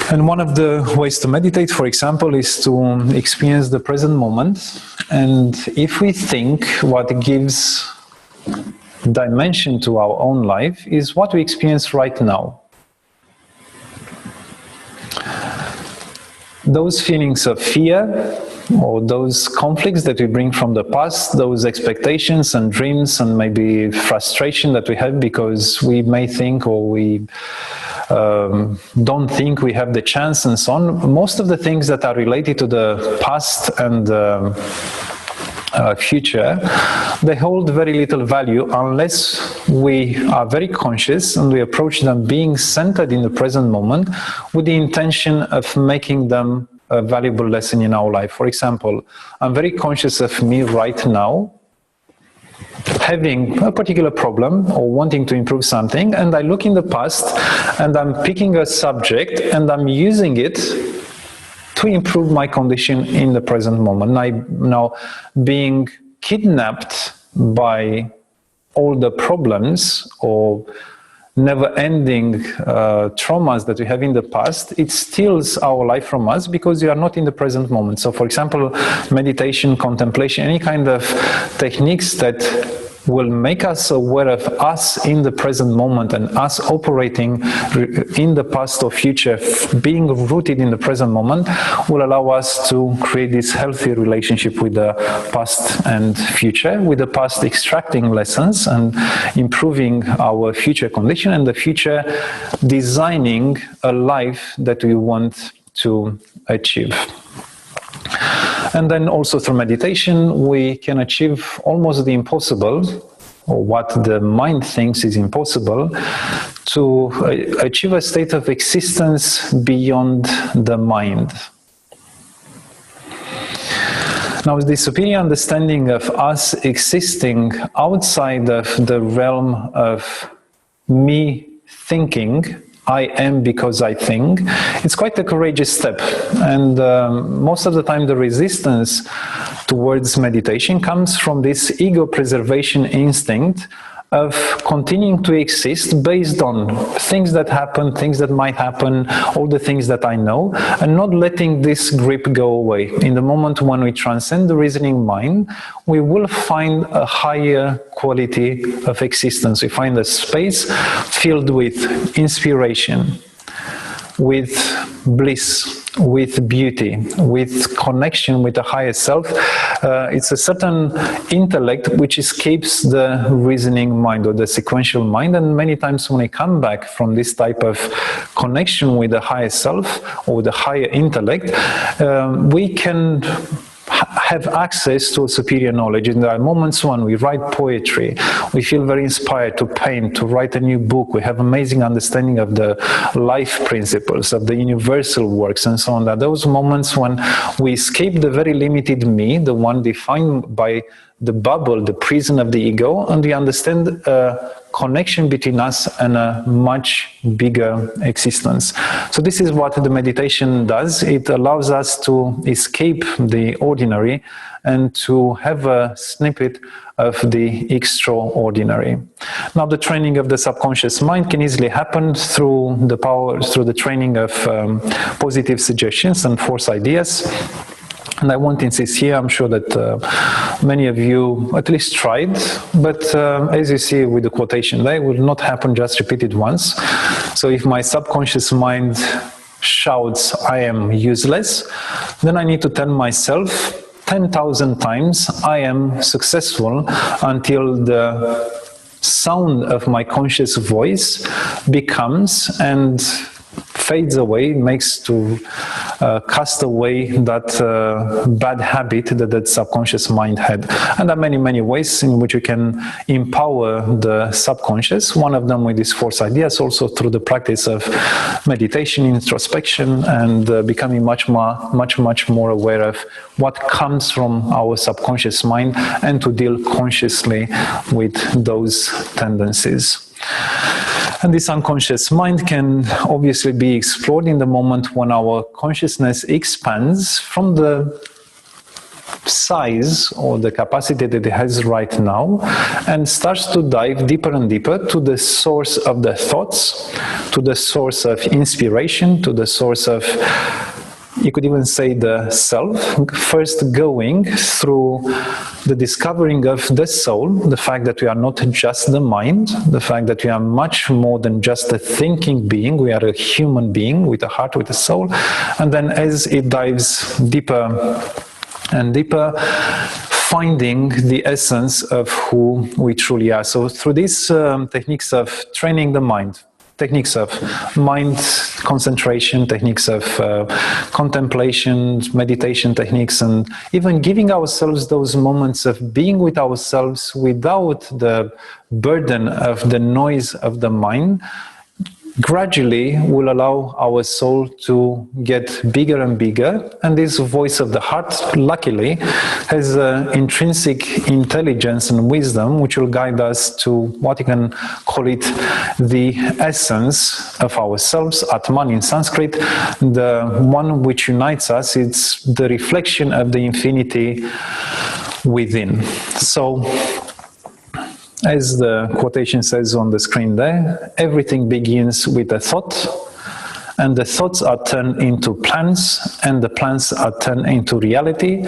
And one of the ways to meditate, for example, is to experience the present moment. And if we think what gives dimension to our own life is what we experience right now. Those feelings of fear, or those conflicts that we bring from the past, those expectations and dreams and maybe frustration that we have because we may think or we don't think we have the chance and so on. Most of the things that are related to the past and future, they hold very little value unless we are very conscious and we approach them being centered in the present moment with the intention of making them a valuable lesson in our life. For example, I'm very conscious of me right now having a particular problem or wanting to improve something, and I look in the past and I'm picking a subject and I'm using it to improve my condition in the present moment. I'm now being kidnapped by all the problems or never-ending traumas that we have in the past. It steals our life from us because we are not in the present moment. So for example, meditation, contemplation, any kind of techniques that will make us aware of us in the present moment and us operating in the past or future, being rooted in the present moment, will allow us to create this healthy relationship with the past and future, with the past extracting lessons and improving our future condition, and the future designing a life that we want to achieve. And then also through meditation, we can achieve almost the impossible, or what the mind thinks is impossible, to achieve a state of existence beyond the mind. Now, the superior understanding of us existing outside of the realm of me thinking, I am because I think, it's quite a courageous step. And most of the time the resistance towards meditation comes from this ego preservation instinct of continuing to exist based on things that happen, things that might happen, all the things that I know, and not letting this grip go away. In the moment when we transcend the reasoning mind, we will find a higher quality of existence. We find a space filled with inspiration, with bliss, with beauty, with connection with the higher self. It's a certain intellect which escapes the reasoning mind or the sequential mind, and many times when we come back from this type of connection with the higher self or the higher intellect, we can have access to superior knowledge. And there are moments when we write poetry, we feel very inspired to paint, to write a new book, we have amazing understanding of the life principles, of the universal works and so on. There are those moments when we escape the very limited me, the one defined by the bubble, the prison of the ego, and we understand a connection between us and a much bigger existence. So this is what the meditation does. It allows us to escape the ordinary and to have a snippet of the extraordinary. Now, the training of the subconscious mind can easily happen through the training of positive suggestions and force ideas. And I won't insist here. I'm sure that many of you at least tried, but as you see with the quotation there, it will not happen just repeated once. So if my subconscious mind shouts, I am useless, then I need to tell myself 10,000 times, I am successful, until the sound of my conscious voice becomes and fades away, makes to cast away that bad habit that that subconscious mind had. And there are many, many ways in which we can empower the subconscious. One of them with these force ideas, also through the practice of meditation, introspection, and becoming much more aware of what comes from our subconscious mind, and to deal consciously with those tendencies. And this unconscious mind can obviously be explored in the moment when our consciousness expands from the size or the capacity that it has right now, and starts to dive deeper and deeper to the source of the thoughts, to the source of inspiration, to the source of, you could even say, the self, first going through the discovering of the soul, the fact that we are not just the mind, the fact that we are much more than just a thinking being, we are a human being with a heart, with a soul. And then as it dives deeper and deeper, finding the essence of who we truly are. So through these techniques of training the mind, techniques of mind concentration, techniques of contemplation, meditation techniques, and even giving ourselves those moments of being with ourselves without the burden of the noise of the mind, gradually will allow our soul to get bigger and bigger. And this voice of the heart, luckily, has intrinsic intelligence and wisdom, which will guide us to what you can call it the essence of ourselves, Atman in Sanskrit, the one which unites us. It's the reflection of the infinity within. So, as the quotation says on the screen there, everything begins with a thought, and the thoughts are turned into plans, and the plans are turned into reality.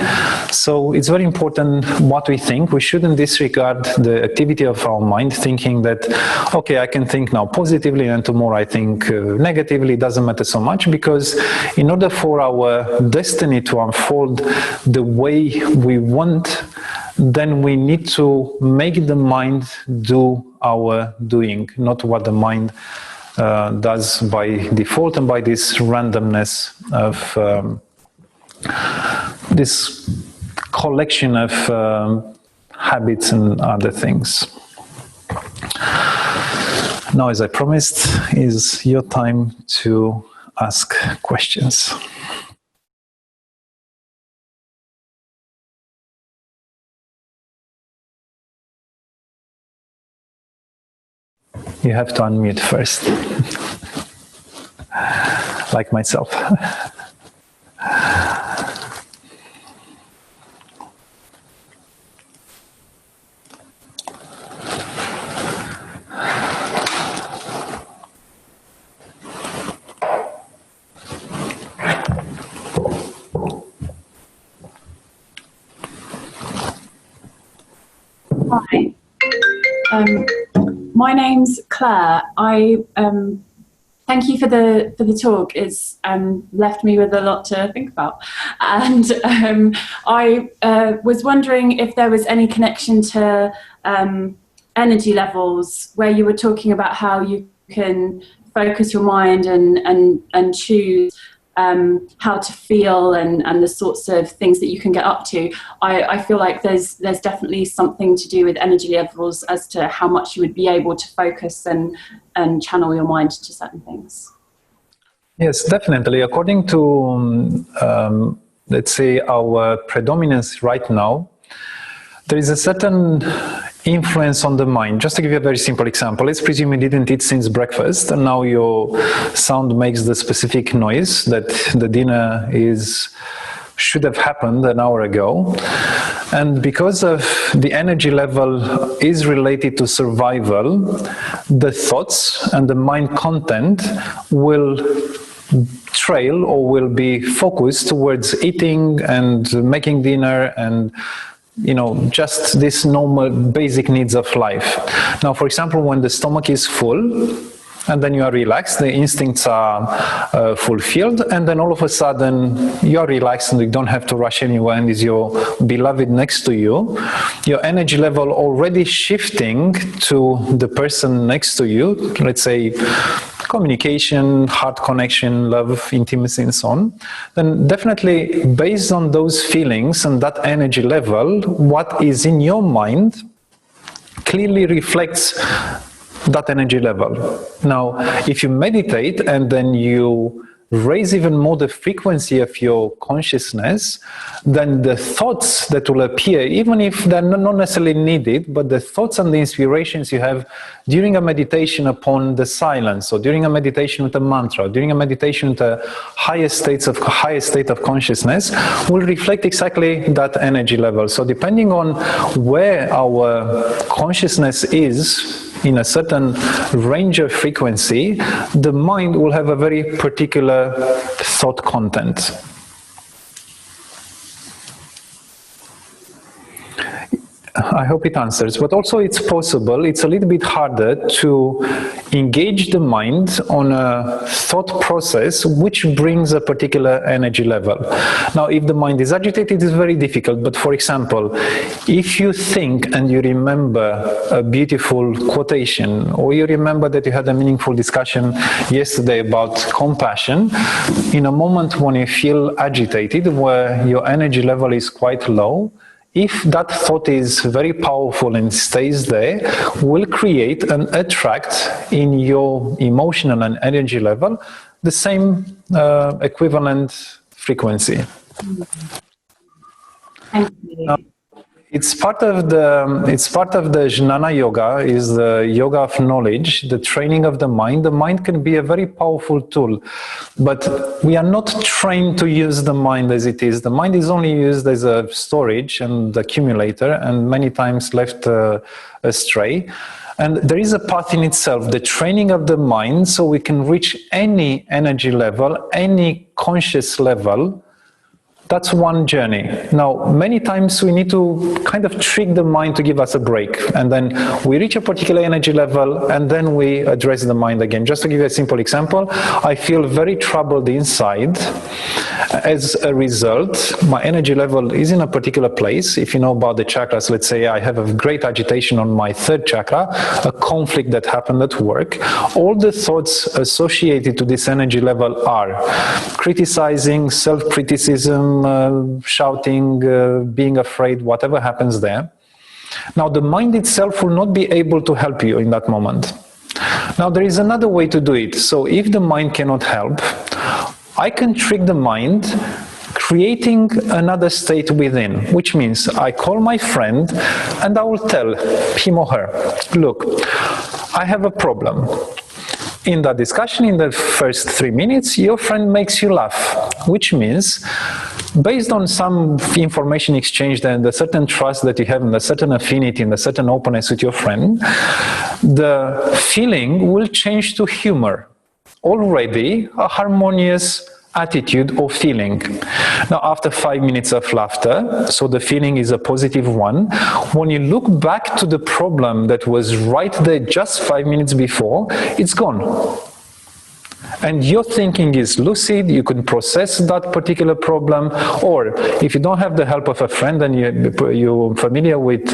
So it's very important what we think. We shouldn't disregard the activity of our mind, thinking that, okay, I can think now positively and tomorrow I think negatively, it doesn't matter so much, because in order for our destiny to unfold the way we want, then we need to make the mind do our doing, not what the mind does by default, and by this randomness of this collection of habits and other things. Now, as I promised, is your time to ask questions. You have to unmute first, like myself. Hi. My name's Claire. I thank you for the talk. It's left me with a lot to think about, and I was wondering if there was any connection to energy levels, where you were talking about how you can focus your mind and choose how to feel and the sorts of things that you can get up to. I feel like there's definitely something to do with energy levels as to how much you would be able to focus and channel your mind to certain things. Yes, definitely. According to, let's say, our predominance right now, there is a certain influence on the mind. Just to give you a very simple example, let's presume you didn't eat since breakfast, and now your sound makes the specific noise that the dinner should have happened an hour ago. And because of the energy level is related to survival, the thoughts and the mind content will trail or will be focused towards eating and making dinner and just this normal basic needs of life. Now, for example, when the stomach is full and then you are relaxed, the instincts are fulfilled, and then all of a sudden you are relaxed and you don't have to rush anywhere, and is your beloved next to you, your energy level already shifting to the person next to you, let's say communication, heart connection, love, intimacy, and so on, then definitely based on those feelings and that energy level, what is in your mind clearly reflects that energy level. Now, if you meditate and then you raise even more the frequency of your consciousness, then the thoughts that will appear, even if they're not necessarily needed, but the thoughts and the inspirations you have during a meditation upon the silence, or during a meditation with a mantra, during a meditation with a higher state of consciousness, will reflect exactly that energy level. So depending on where our consciousness is in a certain range of frequency, the mind will have a very particular thought content. I hope it answers, but also it's possible, it's a little bit harder to engage the mind on a thought process which brings a particular energy level. Now, if the mind is agitated, it's very difficult, but for example, if you think and you remember a beautiful quotation, or you remember that you had a meaningful discussion yesterday about compassion, in a moment when you feel agitated, where your energy level is quite low, if that thought is very powerful and stays there, will create and attract in your emotional and energy level the same equivalent frequency. Thank you. Now, it's part of the Jnana Yoga, is the yoga of knowledge, the training of the mind. The mind can be a very powerful tool, but we are not trained to use the mind as it is. The mind is only used as a storage and accumulator, and many times left astray. And there is a path in itself, the training of the mind, so we can reach any energy level, any conscious level. That's one journey. Now, many times we need to kind of trick the mind to give us a break, and then we reach a particular energy level, and then we address the mind again. Just to give you a simple example, I feel very troubled inside. As a result, my energy level is in a particular place. If you know about the chakras, let's say I have a great agitation on my third chakra, a conflict that happened at work. All the thoughts associated to this energy level are criticizing, self-criticism, shouting, being afraid, whatever happens there. Now, the mind itself will not be able to help you in that moment. Now, there is another way to do it. So if the mind cannot help, I can trick the mind, creating another state within, which means I call my friend and I will tell him or her, look, I have a problem. In that discussion, in the first 3 minutes, your friend makes you laugh, which means, based on some information exchanged and a certain trust that you have and a certain affinity and a certain openness with your friend, the feeling will change to humor. Already a harmonious attitude or feeling. Now, after 5 minutes of laughter, so the feeling is a positive one, when you look back to the problem that was right there just 5 minutes before, it's gone. And your thinking is lucid, you can process that particular problem, or if you don't have the help of a friend and you're familiar with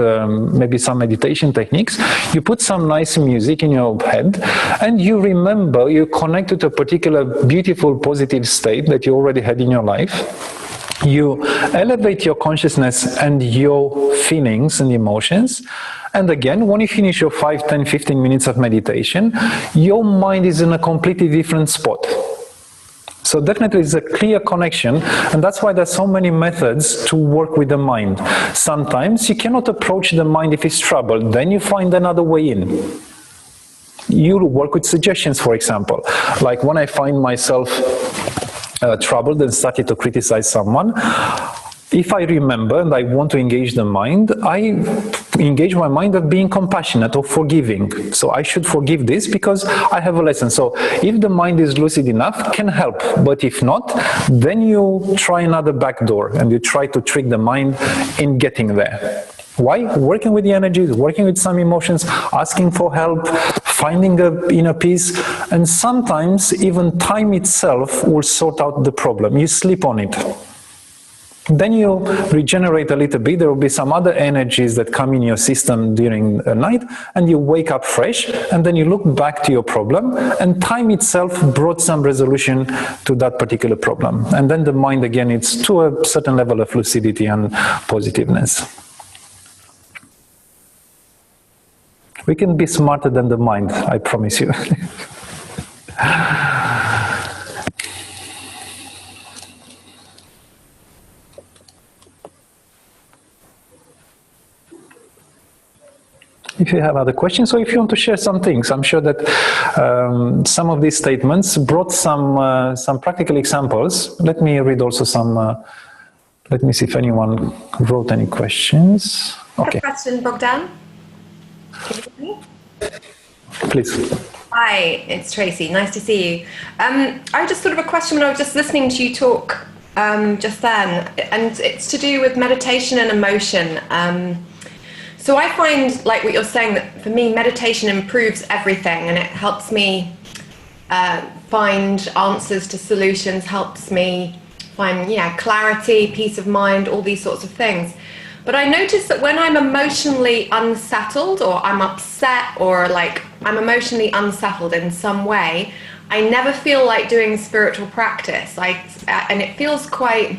maybe some meditation techniques, you put some nice music in your head and you remember, you connect to a particular beautiful positive state that you already had in your life. You elevate your consciousness and your feelings and emotions. And again, when you finish your 5, 10, 15 minutes of meditation, your mind is in a completely different spot. So definitely it's a clear connection, and that's why there's so many methods to work with the mind. Sometimes you cannot approach the mind if it's troubled, then you find another way in. You'll work with suggestions, for example. Like when I find myself troubled and started to criticize someone, if I remember and I want to engage the mind, I engage my mind of being compassionate or forgiving. So I should forgive this because I have a lesson. So if the mind is lucid enough, can help. But if not, then you try another backdoor and you try to trick the mind in getting there. Why? Working with the energies, working with some emotions, asking for help, finding a inner peace, and sometimes even time itself will sort out the problem. You sleep on it. Then you regenerate a little bit. There will be some other energies that come in your system during the night, and you wake up fresh, and then you look back to your problem, and time itself brought some resolution to that particular problem. And then the mind, again, it's to a certain level of lucidity and positiveness. We can be smarter than the mind, I promise you. If you have other questions, or if you want to share some things, I'm sure that some of these statements brought some practical examples. Let me read also some, let me see if anyone wrote any questions. Okay. I have a question, Bogdan. Can you hear me? Please. Hi, it's Tracy. Nice to see you. I just sort of a question when I was just listening to you talk just then, and it's to do with meditation and emotion. So I find, like what you're saying, that for me, meditation improves everything, and it helps me find answers to solutions, helps me find, clarity, peace of mind, all these sorts of things. But I notice that when I'm emotionally unsettled, or I'm upset, or like I'm emotionally unsettled in some way, I never feel like doing spiritual practice. And it feels quite...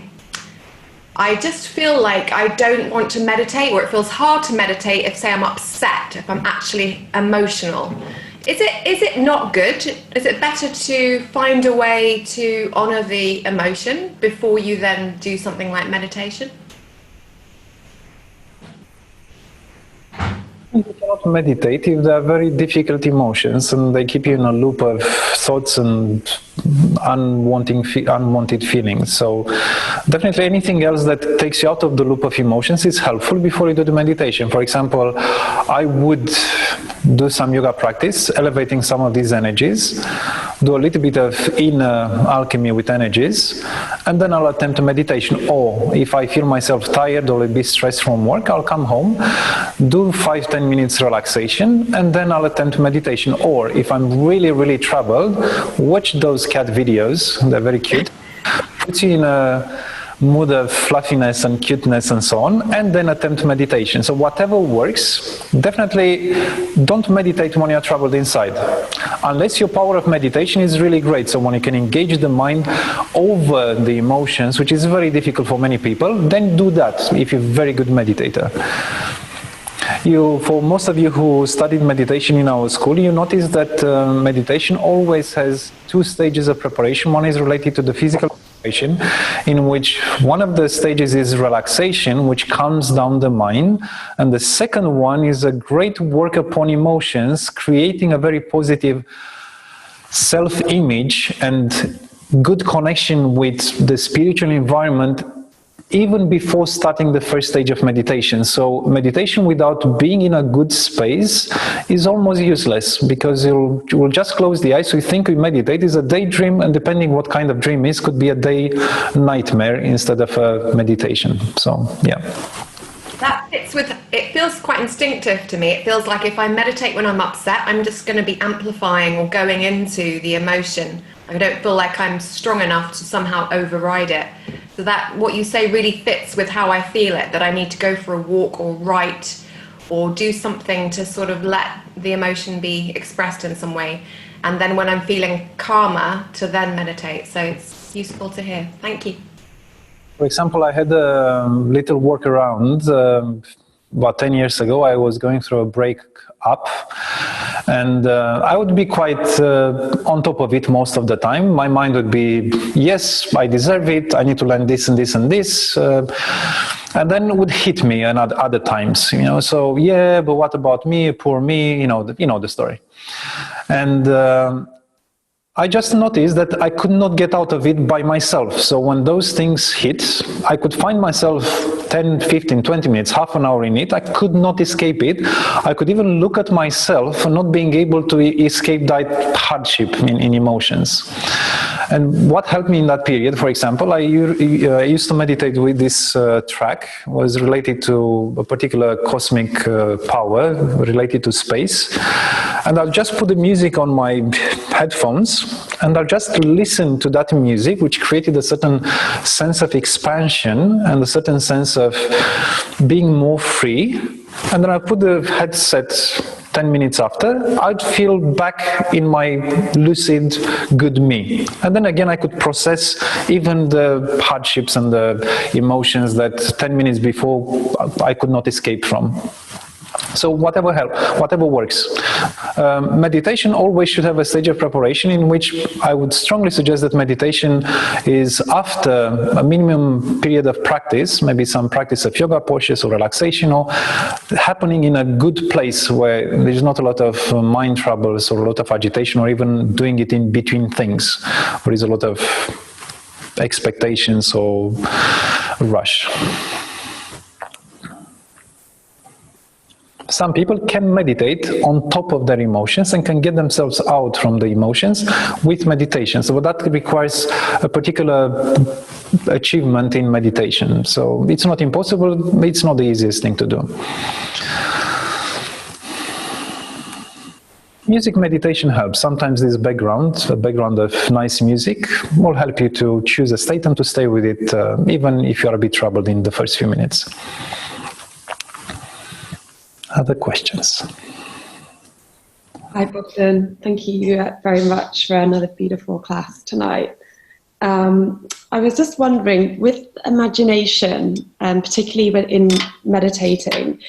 I just feel like I don't want to meditate, or it feels hard to meditate if, say, I'm upset, if I'm actually emotional. Is it not good? Is it better to find a way to honor the emotion before you then do something like meditation? You cannot meditate if there are very difficult emotions and they keep you in a loop of thoughts and unwanted feelings. So definitely anything else that takes you out of the loop of emotions is helpful before you do the meditation. For example, I would do some yoga practice, elevating some of these energies, do a little bit of inner alchemy with energies, and then I'll attempt a meditation. Or if I feel myself tired or a bit stressed from work, I'll come home, do 5-10 minutes relaxation, and then I'll attempt meditation. Or if I'm really, really troubled, watch those cat videos. They're very cute. Put you in a mood of fluffiness and cuteness and so on, and then attempt meditation. So whatever works, definitely don't meditate when you're troubled inside. Unless your power of meditation is really great, so when you can engage the mind over the emotions, which is very difficult for many people, then do that if you're a very good meditator. For most of you who studied meditation in our school, you notice that meditation always has 2 stages of preparation. One is related to the physical preparation, in which one of the stages is relaxation, which calms down the mind, and the second one is a great work upon emotions, creating a very positive self-image and good connection with the spiritual environment even before starting the first stage of meditation. So meditation without being in a good space is almost useless, because you will just close the eyes. So you think you meditate, is a daydream, and depending what kind of dream is, could be a day nightmare instead of a meditation. So yeah. That fits with, it feels quite instinctive to me. It feels like if I meditate when I'm upset, I'm just going to be amplifying or going into the emotion. I don't feel like I'm strong enough to somehow override it. So that, what you say really fits with how I feel it, that I need to go for a walk or write or do something to sort of let the emotion be expressed in some way. And then when I'm feeling calmer, to then meditate. So it's useful to hear. Thank you. For example, I had a little workaround. About 10 years ago, I was going through a break-up, and I would be quite on top of it most of the time. My mind would be, yes, I deserve it, I need to learn this and this and this, and then it would hit me at other times, you know, so yeah, but what about me, poor me, you know the story. And I just noticed that I could not get out of it by myself. So when those things hit, I could find myself 10, 15, 20 minutes, half an hour in it. I could not escape it. I could even look at myself and not being able to escape that hardship in emotions. And what helped me in that period, for example, I used to meditate with this track, was related to a particular cosmic power related to space. And I'll just put the music on my headphones and I'll just listen to that music, which created a certain sense of expansion and a certain sense of being more free. And then I put the headset 10 minutes after, I'd feel back in my lucid, good me. And then again, I could process even the hardships and the emotions that 10 minutes before I could not escape from. So whatever helps, whatever works. Meditation always should have a stage of preparation, in which I would strongly suggest that meditation is after a minimum period of practice, maybe some practice of yoga postures or relaxation, or happening in a good place where there's not a lot of mind troubles or a lot of agitation, or even doing it in between things, where there's a lot of expectations or rush. Some people can meditate on top of their emotions and can get themselves out from the emotions with meditation. So that requires a particular achievement in meditation. So it's not impossible, it's not the easiest thing to do. Music meditation helps. Sometimes this background, a background of nice music, will help you to choose a state and to stay with it, even if you're a bit troubled in the first few minutes. Other questions? Hi, Bogdan. Thank you very much for another beautiful class tonight. I was just wondering, with imagination, particularly in meditating,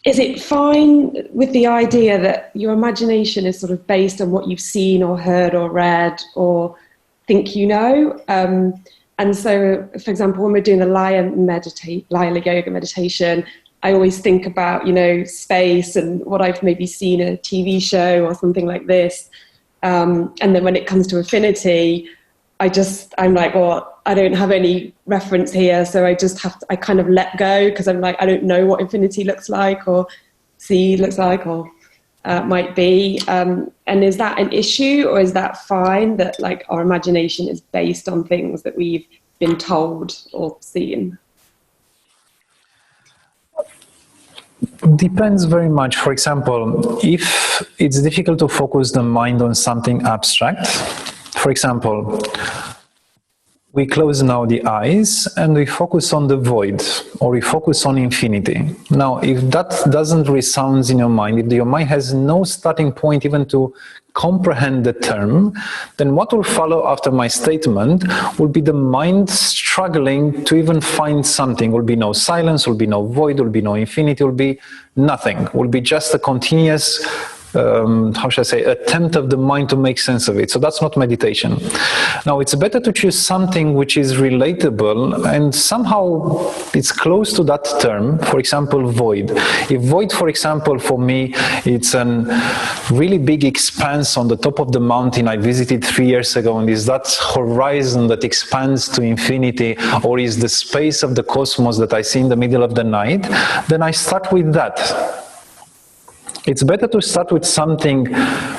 is it fine with the idea that your imagination is sort of based on what you've seen or heard or read or think you know? And so, for example, when we're doing the Laya yoga meditation, I always think about, space and what I've maybe seen in a TV show or something like this. And then when it comes to affinity, I'm like, well, I don't have any reference here. So I kind of let go, because I'm like, I don't know what infinity looks like or seed looks like or might be. And is that an issue, or is that fine that like our imagination is based on things that we've been told or seen? Depends very much. For example, if it's difficult to focus the mind on something abstract, for example, we close now the eyes and we focus on the void, or we focus on infinity. Now, if that doesn't resound in your mind, if your mind has no starting point even to comprehend the term, then what will follow after my statement will be the mind struggling to even find something. Will be no silence, will be no void, will be no infinity, will be nothing. Will be just a continuous attempt of the mind to make sense of it. So that's not meditation. Now, it's better to choose something which is relatable and somehow it's close to that term. For example, void. If void, for example, for me, it's a really big expanse on the top of the mountain I visited 3 years ago, and is that horizon that expands to infinity, or is the space of the cosmos that I see in the middle of the night, then I start with that. It's better to start with something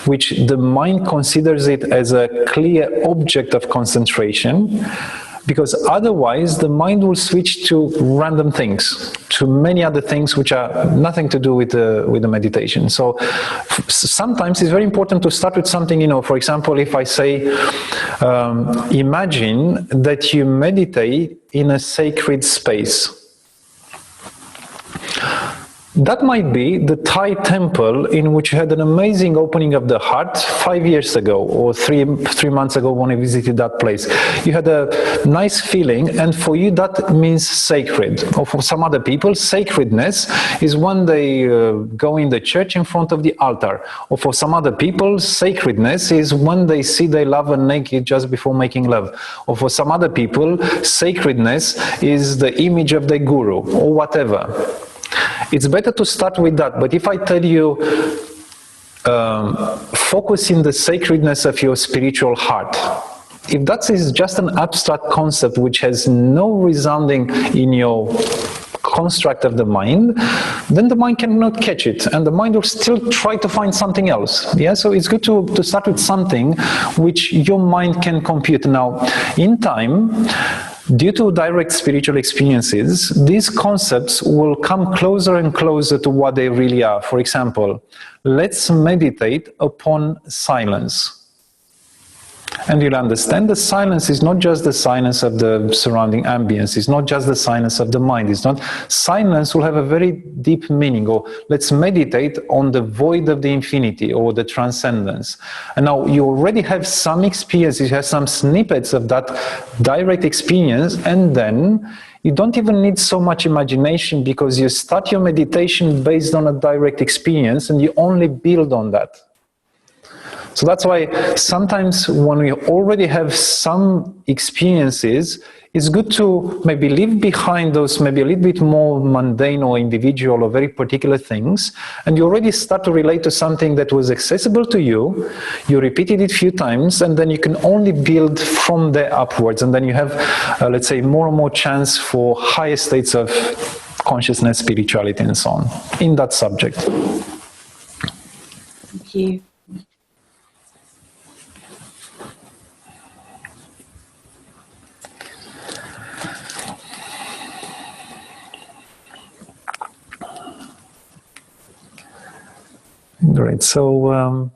which the mind considers it as a clear object of concentration, because otherwise the mind will switch to random things, to many other things which are nothing to do with the meditation. So sometimes it's very important to start with something, for example, if I say, imagine that you meditate in a sacred space. That might be the Thai temple in which you had an amazing opening of the heart 5 years ago, or three months ago when I visited that place. You had a nice feeling, and for you that means sacred. Or for some other people, sacredness is when they go in the church in front of the altar. Or for some other people, sacredness is when they see their lover naked just before making love. Or for some other people, sacredness is the image of the guru, or whatever. It's better to start with that. But if I tell you, focus in the sacredness of your spiritual heart, if that is just an abstract concept which has no resounding in your construct of the mind, then the mind cannot catch it, and the mind will still try to find something else. Yeah, so it's good to start with something which your mind can compute. Now, in time, Due to direct spiritual experiences, these concepts will come closer and closer to what they really are. For example, let's meditate upon silence. And you'll understand that silence is not just the silence of the surrounding ambience, it's not just the silence of the mind, it's not. Silence will have a very deep meaning, or let's meditate on the void of the infinity, or the transcendence. And now you already have some experience, you have some snippets of that direct experience, and then you don't even need so much imagination, because you start your meditation based on a direct experience, and you only build on that. So that's why sometimes when we already have some experiences, it's good to maybe leave behind those maybe a little bit more mundane or individual or very particular things, and you already start to relate to something that was accessible to you, you repeated it a few times, and then you can only build from there upwards, and then you have, let's say, more and more chance for higher states of consciousness, spirituality, and so on in that subject. Thank you. Great. So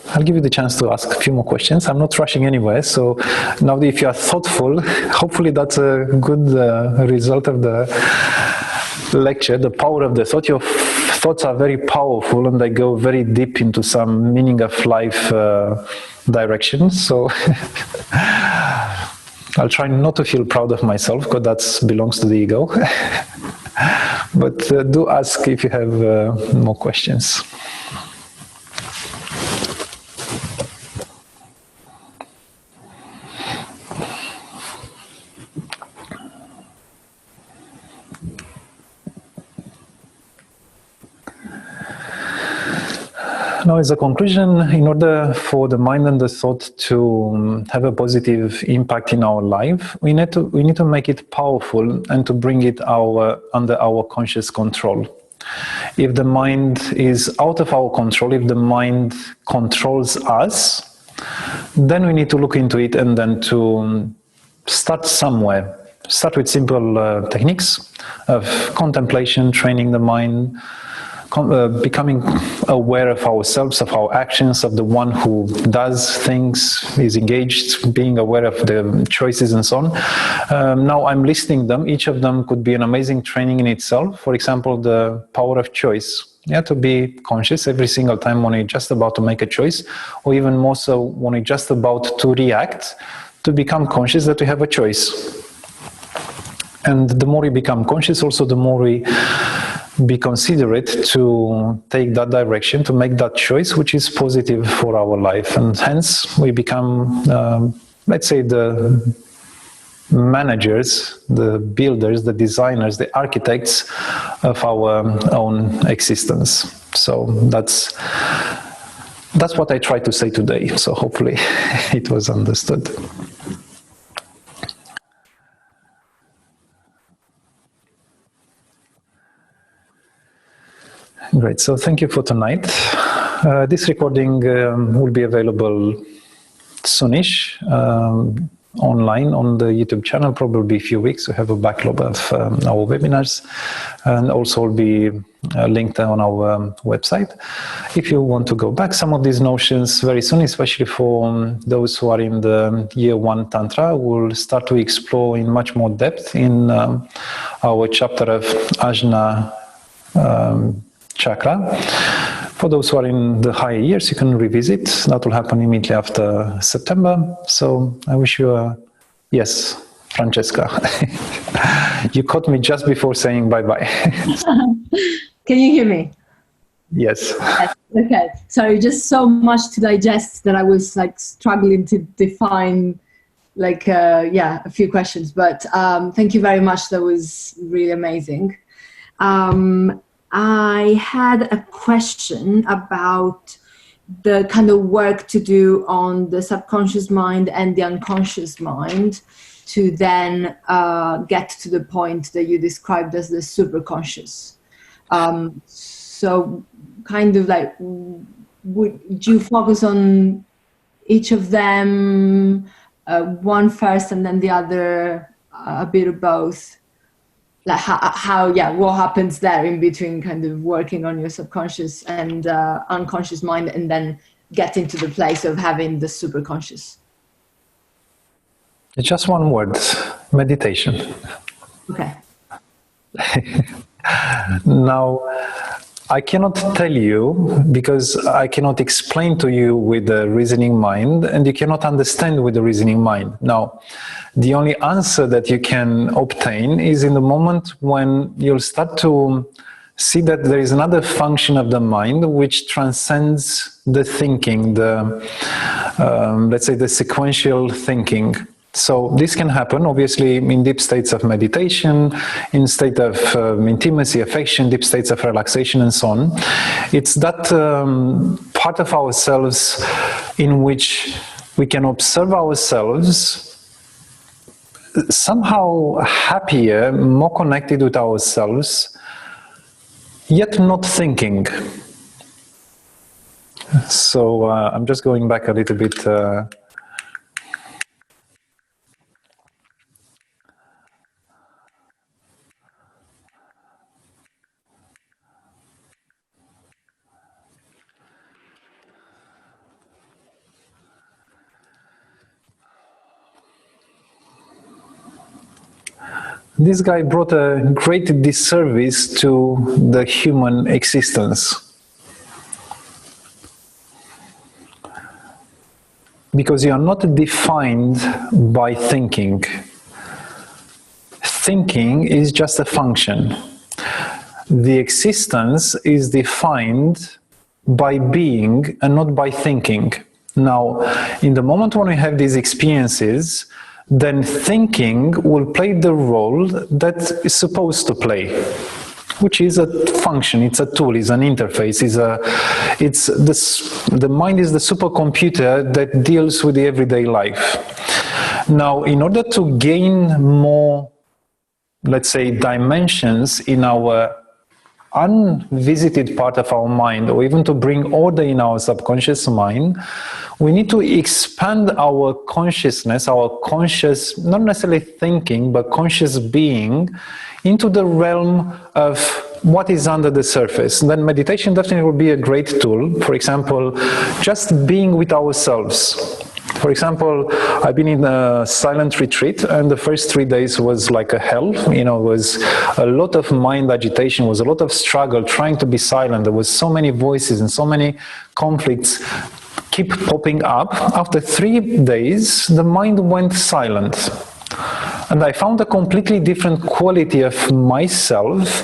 I'll give you the chance to ask a few more questions. I'm not rushing anywhere. So now if you are thoughtful, hopefully that's a good result of the lecture, the power of the thought. Your thoughts are very powerful, and they go very deep into some meaning of life direction. So I'll try not to feel proud of myself, because that belongs to the ego. But do ask if you have more questions. Now, as a conclusion, in order for the mind and the thought to have a positive impact in our life, we need to make it powerful and to bring it under our conscious control. If the mind is out of our control, if the mind controls us, then we need to look into it, and then to start somewhere. Start with simple techniques of contemplation, training the mind, becoming aware of ourselves, of our actions, of the one who does things, is engaged, being aware of the choices and so on. Now I'm listing them. Each of them could be an amazing training in itself. For example, the power of choice. Yeah, to be conscious every single time when you're just about to make a choice, or even more so when you're just about to react, to become conscious that we have a choice. And the more we become conscious, also the more we be considerate to take that direction, to make that choice which is positive for our life. And hence we become, let's say, the managers, the builders, the designers, the architects of our own existence. So that's what I tried to say today. So hopefully it was understood. Great. So thank you for tonight. This recording will be available soonish online on the YouTube channel, probably a few weeks. We have a backlog of our webinars, and also will be linked on our website. If you want to go back some of these notions very soon, especially for those who are in the year 1 Tantra, we'll start to explore in much more depth in our chapter of Ajna Chakra. For those who are in the higher years, you can revisit. That will happen immediately after September. So I wish you a yes, Francesca. You caught me just before saying bye-bye. Can you hear me? Yes. Yes. Okay. So just so much to digest that I was like struggling to define a few questions. But thank you very much. That was really amazing. I had a question about the kind of work to do on the subconscious mind and the unconscious mind to then get to the point that you described as the superconscious. So kind of like, would you focus on each of them one first and then the other, a bit of both? Like how, what happens there in between, kind of working on your subconscious and unconscious mind, and then getting to the place of having the superconscious? It's just one word: meditation. Okay. Now, I cannot tell you, because I cannot explain to you with the reasoning mind, and you cannot understand with the reasoning mind. Now, the only answer that you can obtain is in the moment when you'll start to see that there is another function of the mind which transcends the thinking, let's say the sequential thinking. So this can happen, obviously, in deep states of meditation, in state of intimacy, affection, deep states of relaxation, and so on. It's that part of ourselves in which we can observe ourselves somehow happier, more connected with ourselves, yet not thinking. So I'm just going back a little bit. This guy brought a great disservice to the human existence. Because you are not defined by thinking. Thinking is just a function. The existence is defined by being and not by thinking. Now, in the moment when we have these experiences, then thinking will play the role that is supposed to play, which is a function, it's a tool, it's an interface, the mind is the supercomputer that deals with the everyday life. Now, in order to gain more, let's say, dimensions in our unvisited part of our mind, or even to bring order in our subconscious mind, we need to expand our consciousness, our conscious, not necessarily thinking, but conscious being, into the realm of what is under the surface. Then meditation definitely will be a great tool. For example, just being with ourselves. For example, I've been in a silent retreat, and the first 3 days was like a hell. You know, it was a lot of mind agitation, was a lot of struggle trying to be silent. There was so many voices and so many conflicts keep popping up. After 3 days, the mind went silent. And I found a completely different quality of myself,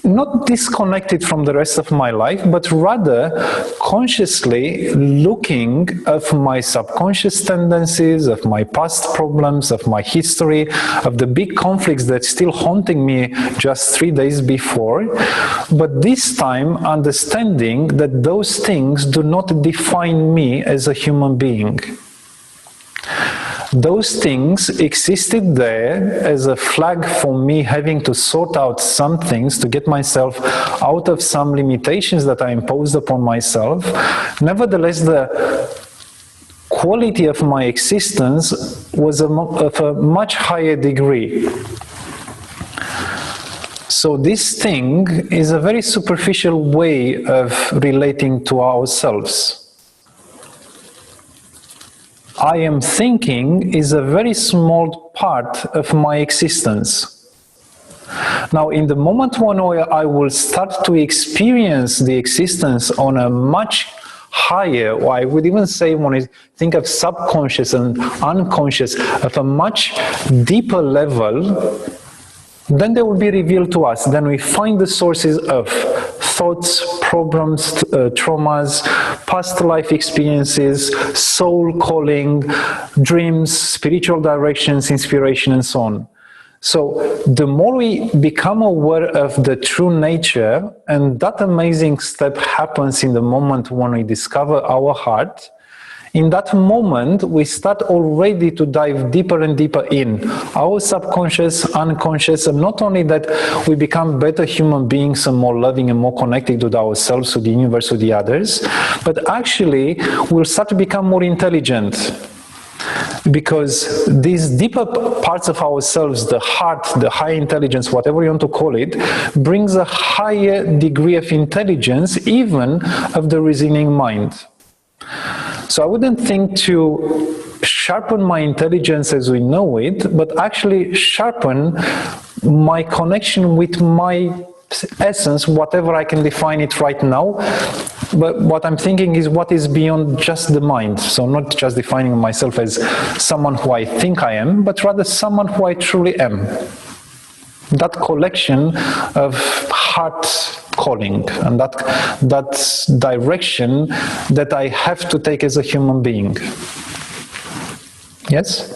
not disconnected from the rest of my life, but rather consciously looking at my subconscious tendencies, of my past problems, of my history, of the big conflicts that's still haunting me just 3 days before, but this time understanding that those things do not define me as a human being. Those things existed there as a flag for me having to sort out some things to get myself out of some limitations that I imposed upon myself. Nevertheless, the quality of my existence was of a much higher degree. So this thing is a very superficial way of relating to ourselves. I am thinking is a very small part of my existence. Now, in the moment when I will start to experience the existence on a much higher, or I would even say when I think of subconscious and unconscious, at a much deeper level, then they will be revealed to us. Then we find the sources of thoughts, problems, traumas, past life experiences, soul calling, dreams, spiritual directions, inspiration, and so on. So the more we become aware of the true nature, and that amazing step happens in the moment when we discover our heart, in that moment, we start already to dive deeper and deeper in our subconscious, unconscious, and not only that, we become better human beings and more loving and more connected with ourselves, with the universe, with the others, but actually, we'll start to become more intelligent. Because these deeper parts of ourselves, the heart, the high intelligence, whatever you want to call it, brings a higher degree of intelligence even of the reasoning mind. So I wouldn't think to sharpen my intelligence as we know it, but actually sharpen my connection with my essence, whatever I can define it right now. But what I'm thinking is what is beyond just the mind. So not just defining myself as someone who I think I am, but rather someone who I truly am. That collection of heart calling and that direction that I have to take as a human being. Yes?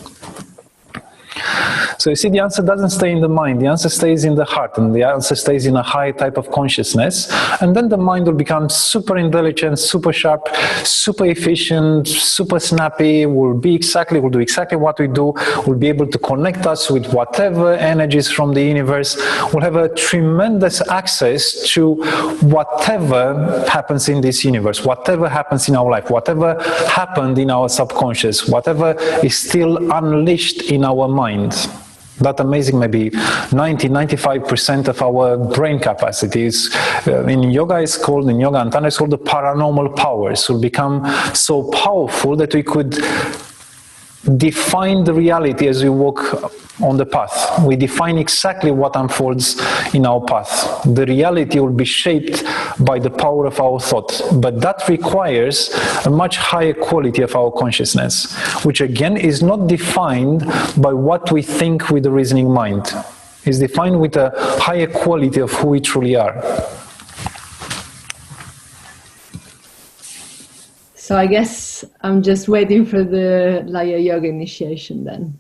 So you see, the answer doesn't stay in the mind, the answer stays in the heart, and the answer stays in a high type of consciousness, and then the mind will become super intelligent, super sharp, super efficient, super snappy, will do exactly what we do, will be able to connect us with whatever energies from the universe, will have a tremendous access to whatever happens in this universe, whatever happens in our life, whatever happened in our subconscious, whatever is still unleashed in our mind. That amazing, maybe 90-95% of our brain capacities in yoga and Tantra is called the paranormal powers, will become so powerful that we could define the reality as we walk on the path. We define exactly what unfolds in our path. The reality will be shaped by the power of our thought, but that requires a much higher quality of our consciousness, which again is not defined by what we think with the reasoning mind. It's defined with a higher quality of who we truly are. So I guess I'm just waiting for the Laya Yoga initiation then.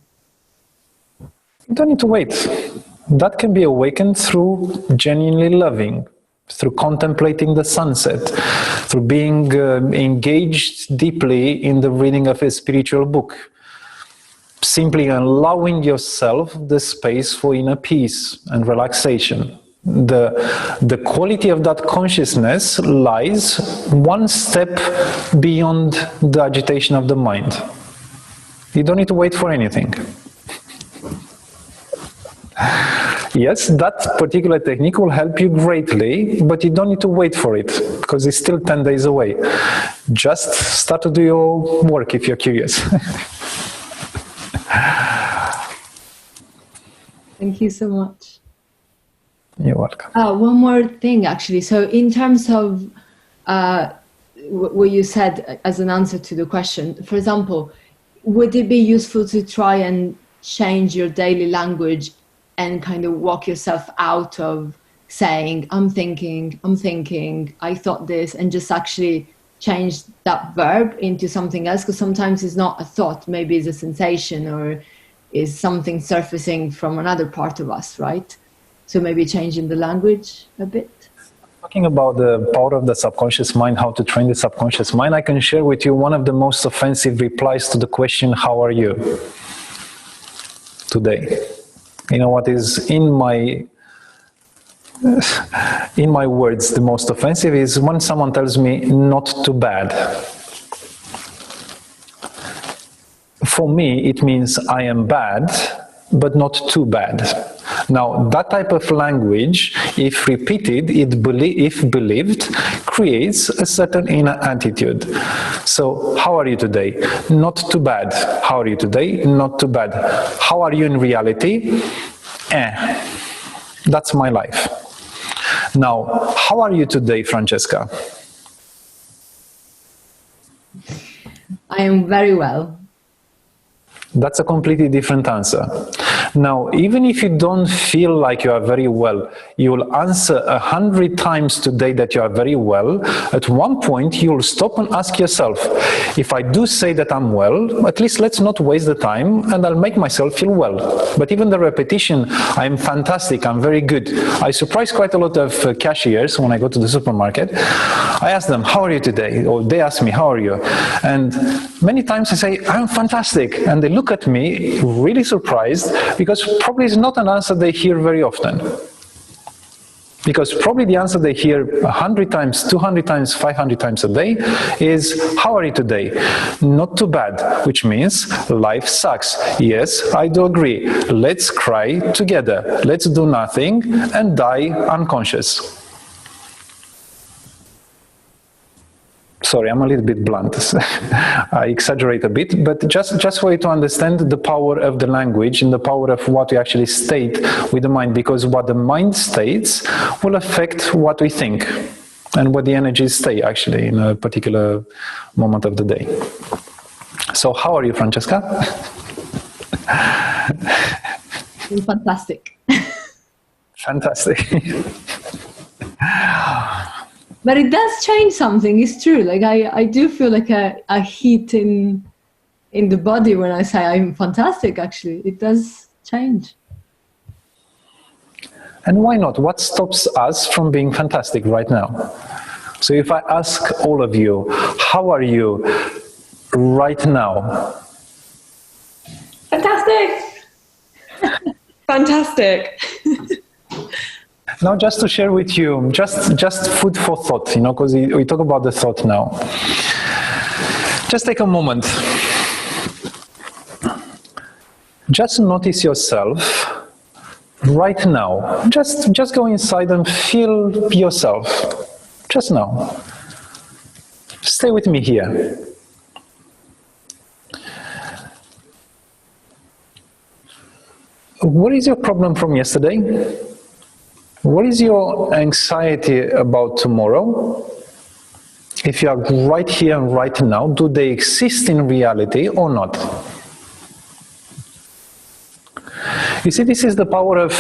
You don't need to wait. That can be awakened through genuinely loving, through contemplating the sunset, through being engaged deeply in the reading of a spiritual book. Simply allowing yourself the space for inner peace and relaxation. The quality of that consciousness lies one step beyond the agitation of the mind. You don't need to wait for anything. Yes, that particular technique will help you greatly, but you don't need to wait for it, because it's still 10 days away. Just start to do your work if you're curious. Thank you so much. You're welcome. One more thing, actually. So in terms of what you said as an answer to the question, for example, would it be useful to try and change your daily language and kind of walk yourself out of saying, I'm thinking, I thought this, and just actually change that verb into something else? Because sometimes it's not a thought, maybe it's a sensation or is something surfacing from another part of us, right? So maybe changing the language a bit. Talking about the power of the subconscious mind, how to train the subconscious mind, I can share with you one of the most offensive replies to the question, how are you today? You know what is in my words the most offensive is when someone tells me not too bad. For me, it means I am bad, but not too bad. Now, that type of language, if repeated, if believed, creates a certain inner attitude. So, how are you today? Not too bad. How are you today? Not too bad. How are you in reality? That's my life. Now, how are you today, Francesca? I am very well. That's a completely different answer. Now, even if you don't feel like you are very well, you will answer 100 times today that you are very well. At one point, you will stop and ask yourself, if I do say that I'm well, at least let's not waste the time and I'll make myself feel well. But even the repetition, I'm fantastic, I'm very good. I surprise quite a lot of cashiers when I go to the supermarket. I ask them, how are you today? Or they ask me, how are you? And many times I say, I'm fantastic. And they look at me really surprised, because probably it's not an answer they hear very often. Because probably the answer they hear 100 times, 200 times, 500 times a day is, how are you today? Not too bad, which means life sucks. Yes, I do agree. Let's cry together. Let's do nothing and die unconscious. Sorry, I'm a little bit blunt. I exaggerate a bit, but just for you to understand the power of the language and the power of what we actually state with the mind, because what the mind states will affect what we think and what the energies stay actually in a particular moment of the day. So how are you, Francesca? Fantastic. Fantastic. But it does change something, it's true. Like I do feel like a heat in the body when I say I'm fantastic, actually. It does change. And why not? What stops us from being fantastic right now? So if I ask all of you, how are you right now? Fantastic! Fantastic! Now, just to share with you, just food for thought, you know, because we talk about the thought now. Just take a moment. Just notice yourself right now. Just go inside and feel yourself. Just now. Stay with me here. What is your problem from yesterday? What is your anxiety about tomorrow? If you are right here and right now, do they exist in reality or not? You see, this is the power of,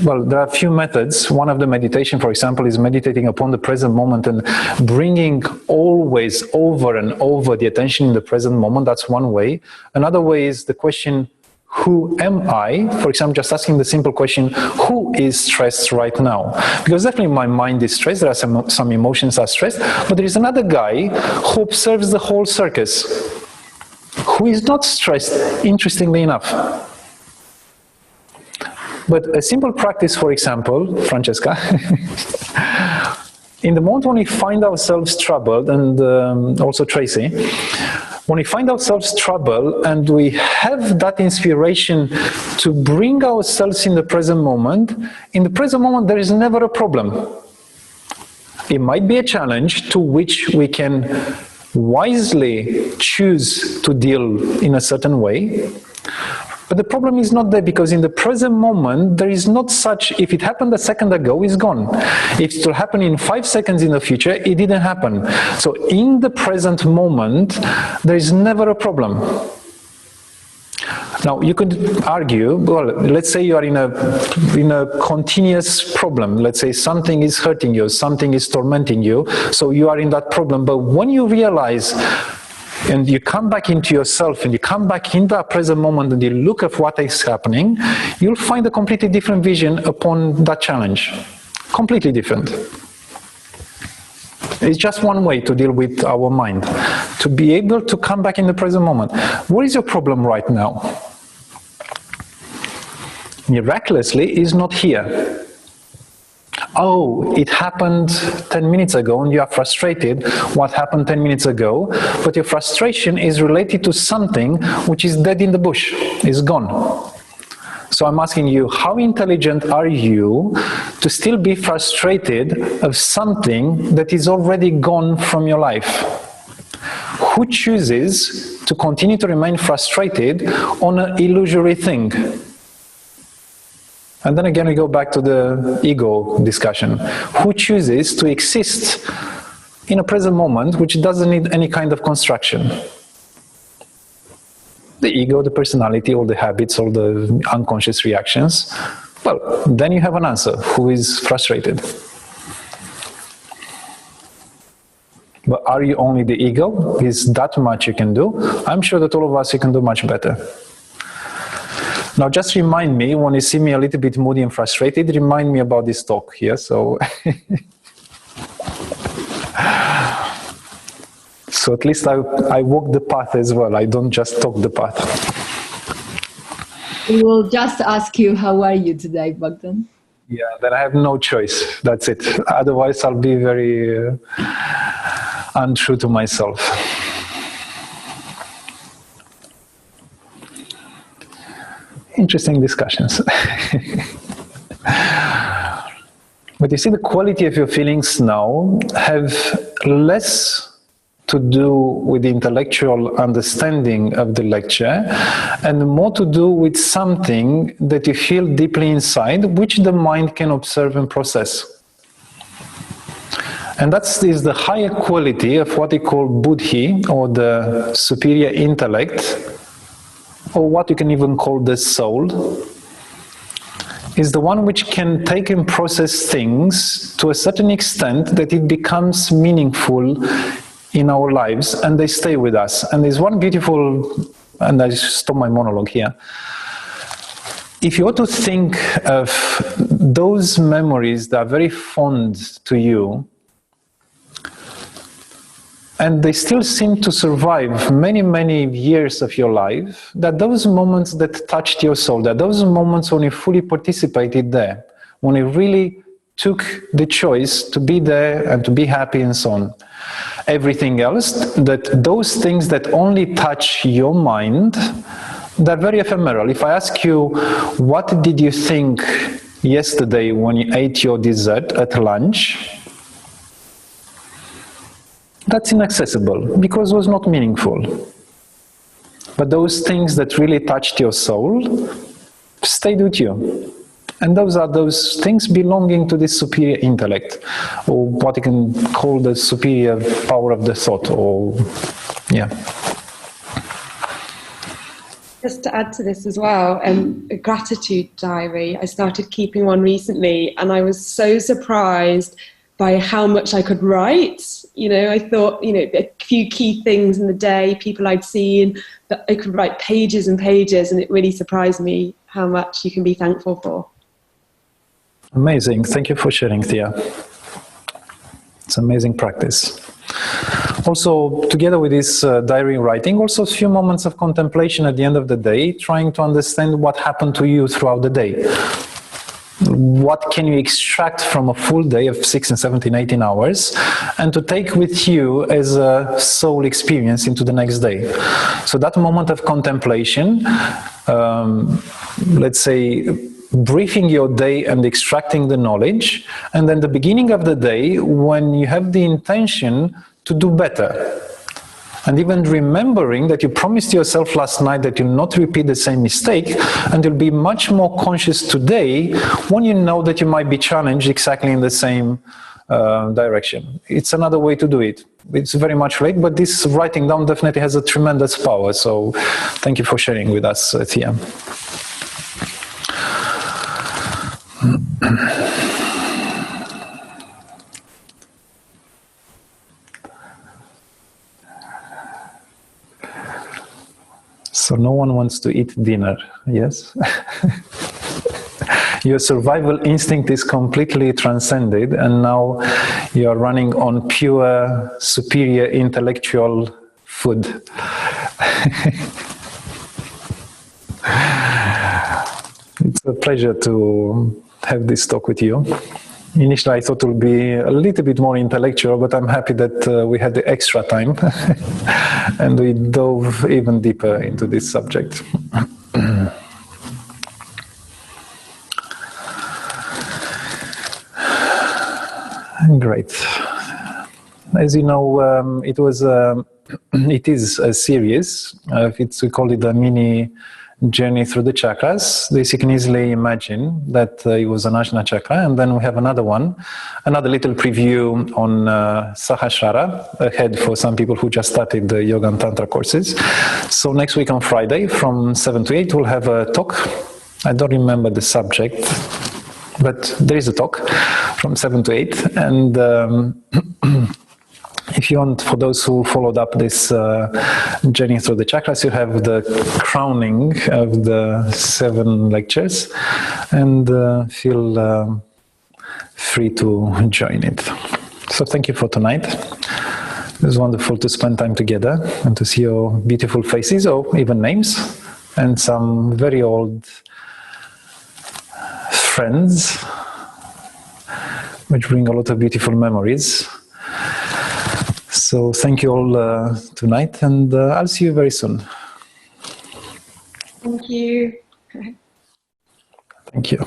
well, there are a few methods. One of the meditation, for example, is meditating upon the present moment and bringing always over and over the attention in the present moment. That's one way. Another way is the question, who am I? For example, just asking the simple question, who is stressed right now? Because definitely my mind is stressed, there are some emotions are stressed, but there is another guy who observes the whole circus, who is not stressed, interestingly enough. But a simple practice, for example, Francesca, in the moment when we find ourselves troubled, and also Tracy, when we find ourselves troubled and we have that inspiration to bring ourselves in the present moment there is never a problem. It might be a challenge to which we can wisely choose to deal in a certain way. But the problem is not there, because in the present moment, there is not such, if it happened a second ago, it's gone. If it will happen in 5 seconds in the future, it didn't happen. So in the present moment, there is never a problem. Now, you could argue, well, let's say you are in a continuous problem. Let's say something is hurting you, something is tormenting you, so you are in that problem. But when you realize and you come back into yourself and you come back in that present moment and you look at what is happening, you'll find a completely different vision upon that challenge. Completely different. It's just one way to deal with our mind, to be able to come back in the present moment. What is your problem right now? Miraculously, is not here. Oh, it happened 10 minutes ago and you are frustrated. What happened 10 minutes ago? But your frustration is related to something which is dead in the bush, is gone. So I'm asking you, how intelligent are you to still be frustrated of something that is already gone from your life? Who chooses to continue to remain frustrated on an illusory thing? And then again, we go back to the ego discussion. Who chooses to exist in a present moment which doesn't need any kind of construction? The ego, the personality, all the habits, all the unconscious reactions. Well, then you have an answer. Who is frustrated? But are you only the ego? Is that much you can do? I'm sure that all of us, you can do much better. Now, just remind me, when you see me a little bit moody and frustrated, remind me about this talk here. So, so at least I walk the path as well. I don't just talk the path. We will just ask you, how are you today, Bogdan? Yeah, then I have no choice. That's it. Otherwise, I'll be very untrue to myself. Interesting discussions. But you see, the quality of your feelings now have less to do with the intellectual understanding of the lecture and more to do with something that you feel deeply inside, which the mind can observe and process. And that is the higher quality of what we call buddhi, or the superior intellect, or what you can even call the soul, is the one which can take and process things to a certain extent that it becomes meaningful in our lives, and they stay with us. And there's one beautiful, and I stop my monologue here. If you were to think of those memories that are very fond to you, and they still seem to survive many, many years of your life, that those moments that touched your soul, that those moments when you fully participated there, when you really took the choice to be there and to be happy and so on. Everything else, that those things that only touch your mind, they're very ephemeral. If I ask you, what did you think yesterday when you ate your dessert at lunch? That's inaccessible, because it was not meaningful. But those things that really touched your soul stayed with you. And those are those things belonging to this superior intellect, or what you can call the superior power of the thought, or, yeah. Just to add to this as well, a gratitude diary. I started keeping one recently, and I was so surprised by how much I could write. You know, I thought, you know, a few key things in the day, people I'd seen, that I could write pages and pages, and it really surprised me how much you can be thankful for. Amazing. Thank you for sharing, Thea. It's amazing practice. Also, together with this diary writing, also a few moments of contemplation at the end of the day, trying to understand what happened to you throughout the day. What can you extract from a full day of 16, 17, 18 hours and to take with you as a soul experience into the next day? So that moment of contemplation, let's say, briefing your day and extracting the knowledge, and then the beginning of the day when you have the intention to do better. And even remembering that you promised yourself last night that you'll not repeat the same mistake, and you'll be much more conscious today when you know that you might be challenged exactly in the same direction. It's another way to do it. It's very much late, but this writing down definitely has a tremendous power. So thank you for sharing with us, Thea. So no one wants to eat dinner, yes? Your survival instinct is completely transcended, and now you are running on pure, superior intellectual food. It's a pleasure to have this talk with you. Initially, I thought it would be a little bit more intellectual, but I'm happy that we had the extra time and we dove even deeper into this subject. Great. As you know, it is a series. We call it a mini journey through the chakras. This you can easily imagine that it was an Ajna chakra, and then we have another one, another little preview on Sahasrara ahead for some people who just started the Yoga and Tantra courses. So next week on Friday from 7 to 8 we'll have a talk. I don't remember the subject, but there is a talk from 7 to 8, and if you want, for those who followed up this journey through the chakras, you have the crowning of the 7 lectures, and feel free to join it. So thank you for tonight. It was wonderful to spend time together and to see your beautiful faces, or even names, and some very old friends which bring a lot of beautiful memories. So thank you all tonight, and I'll see you very soon. Thank you. Thank you.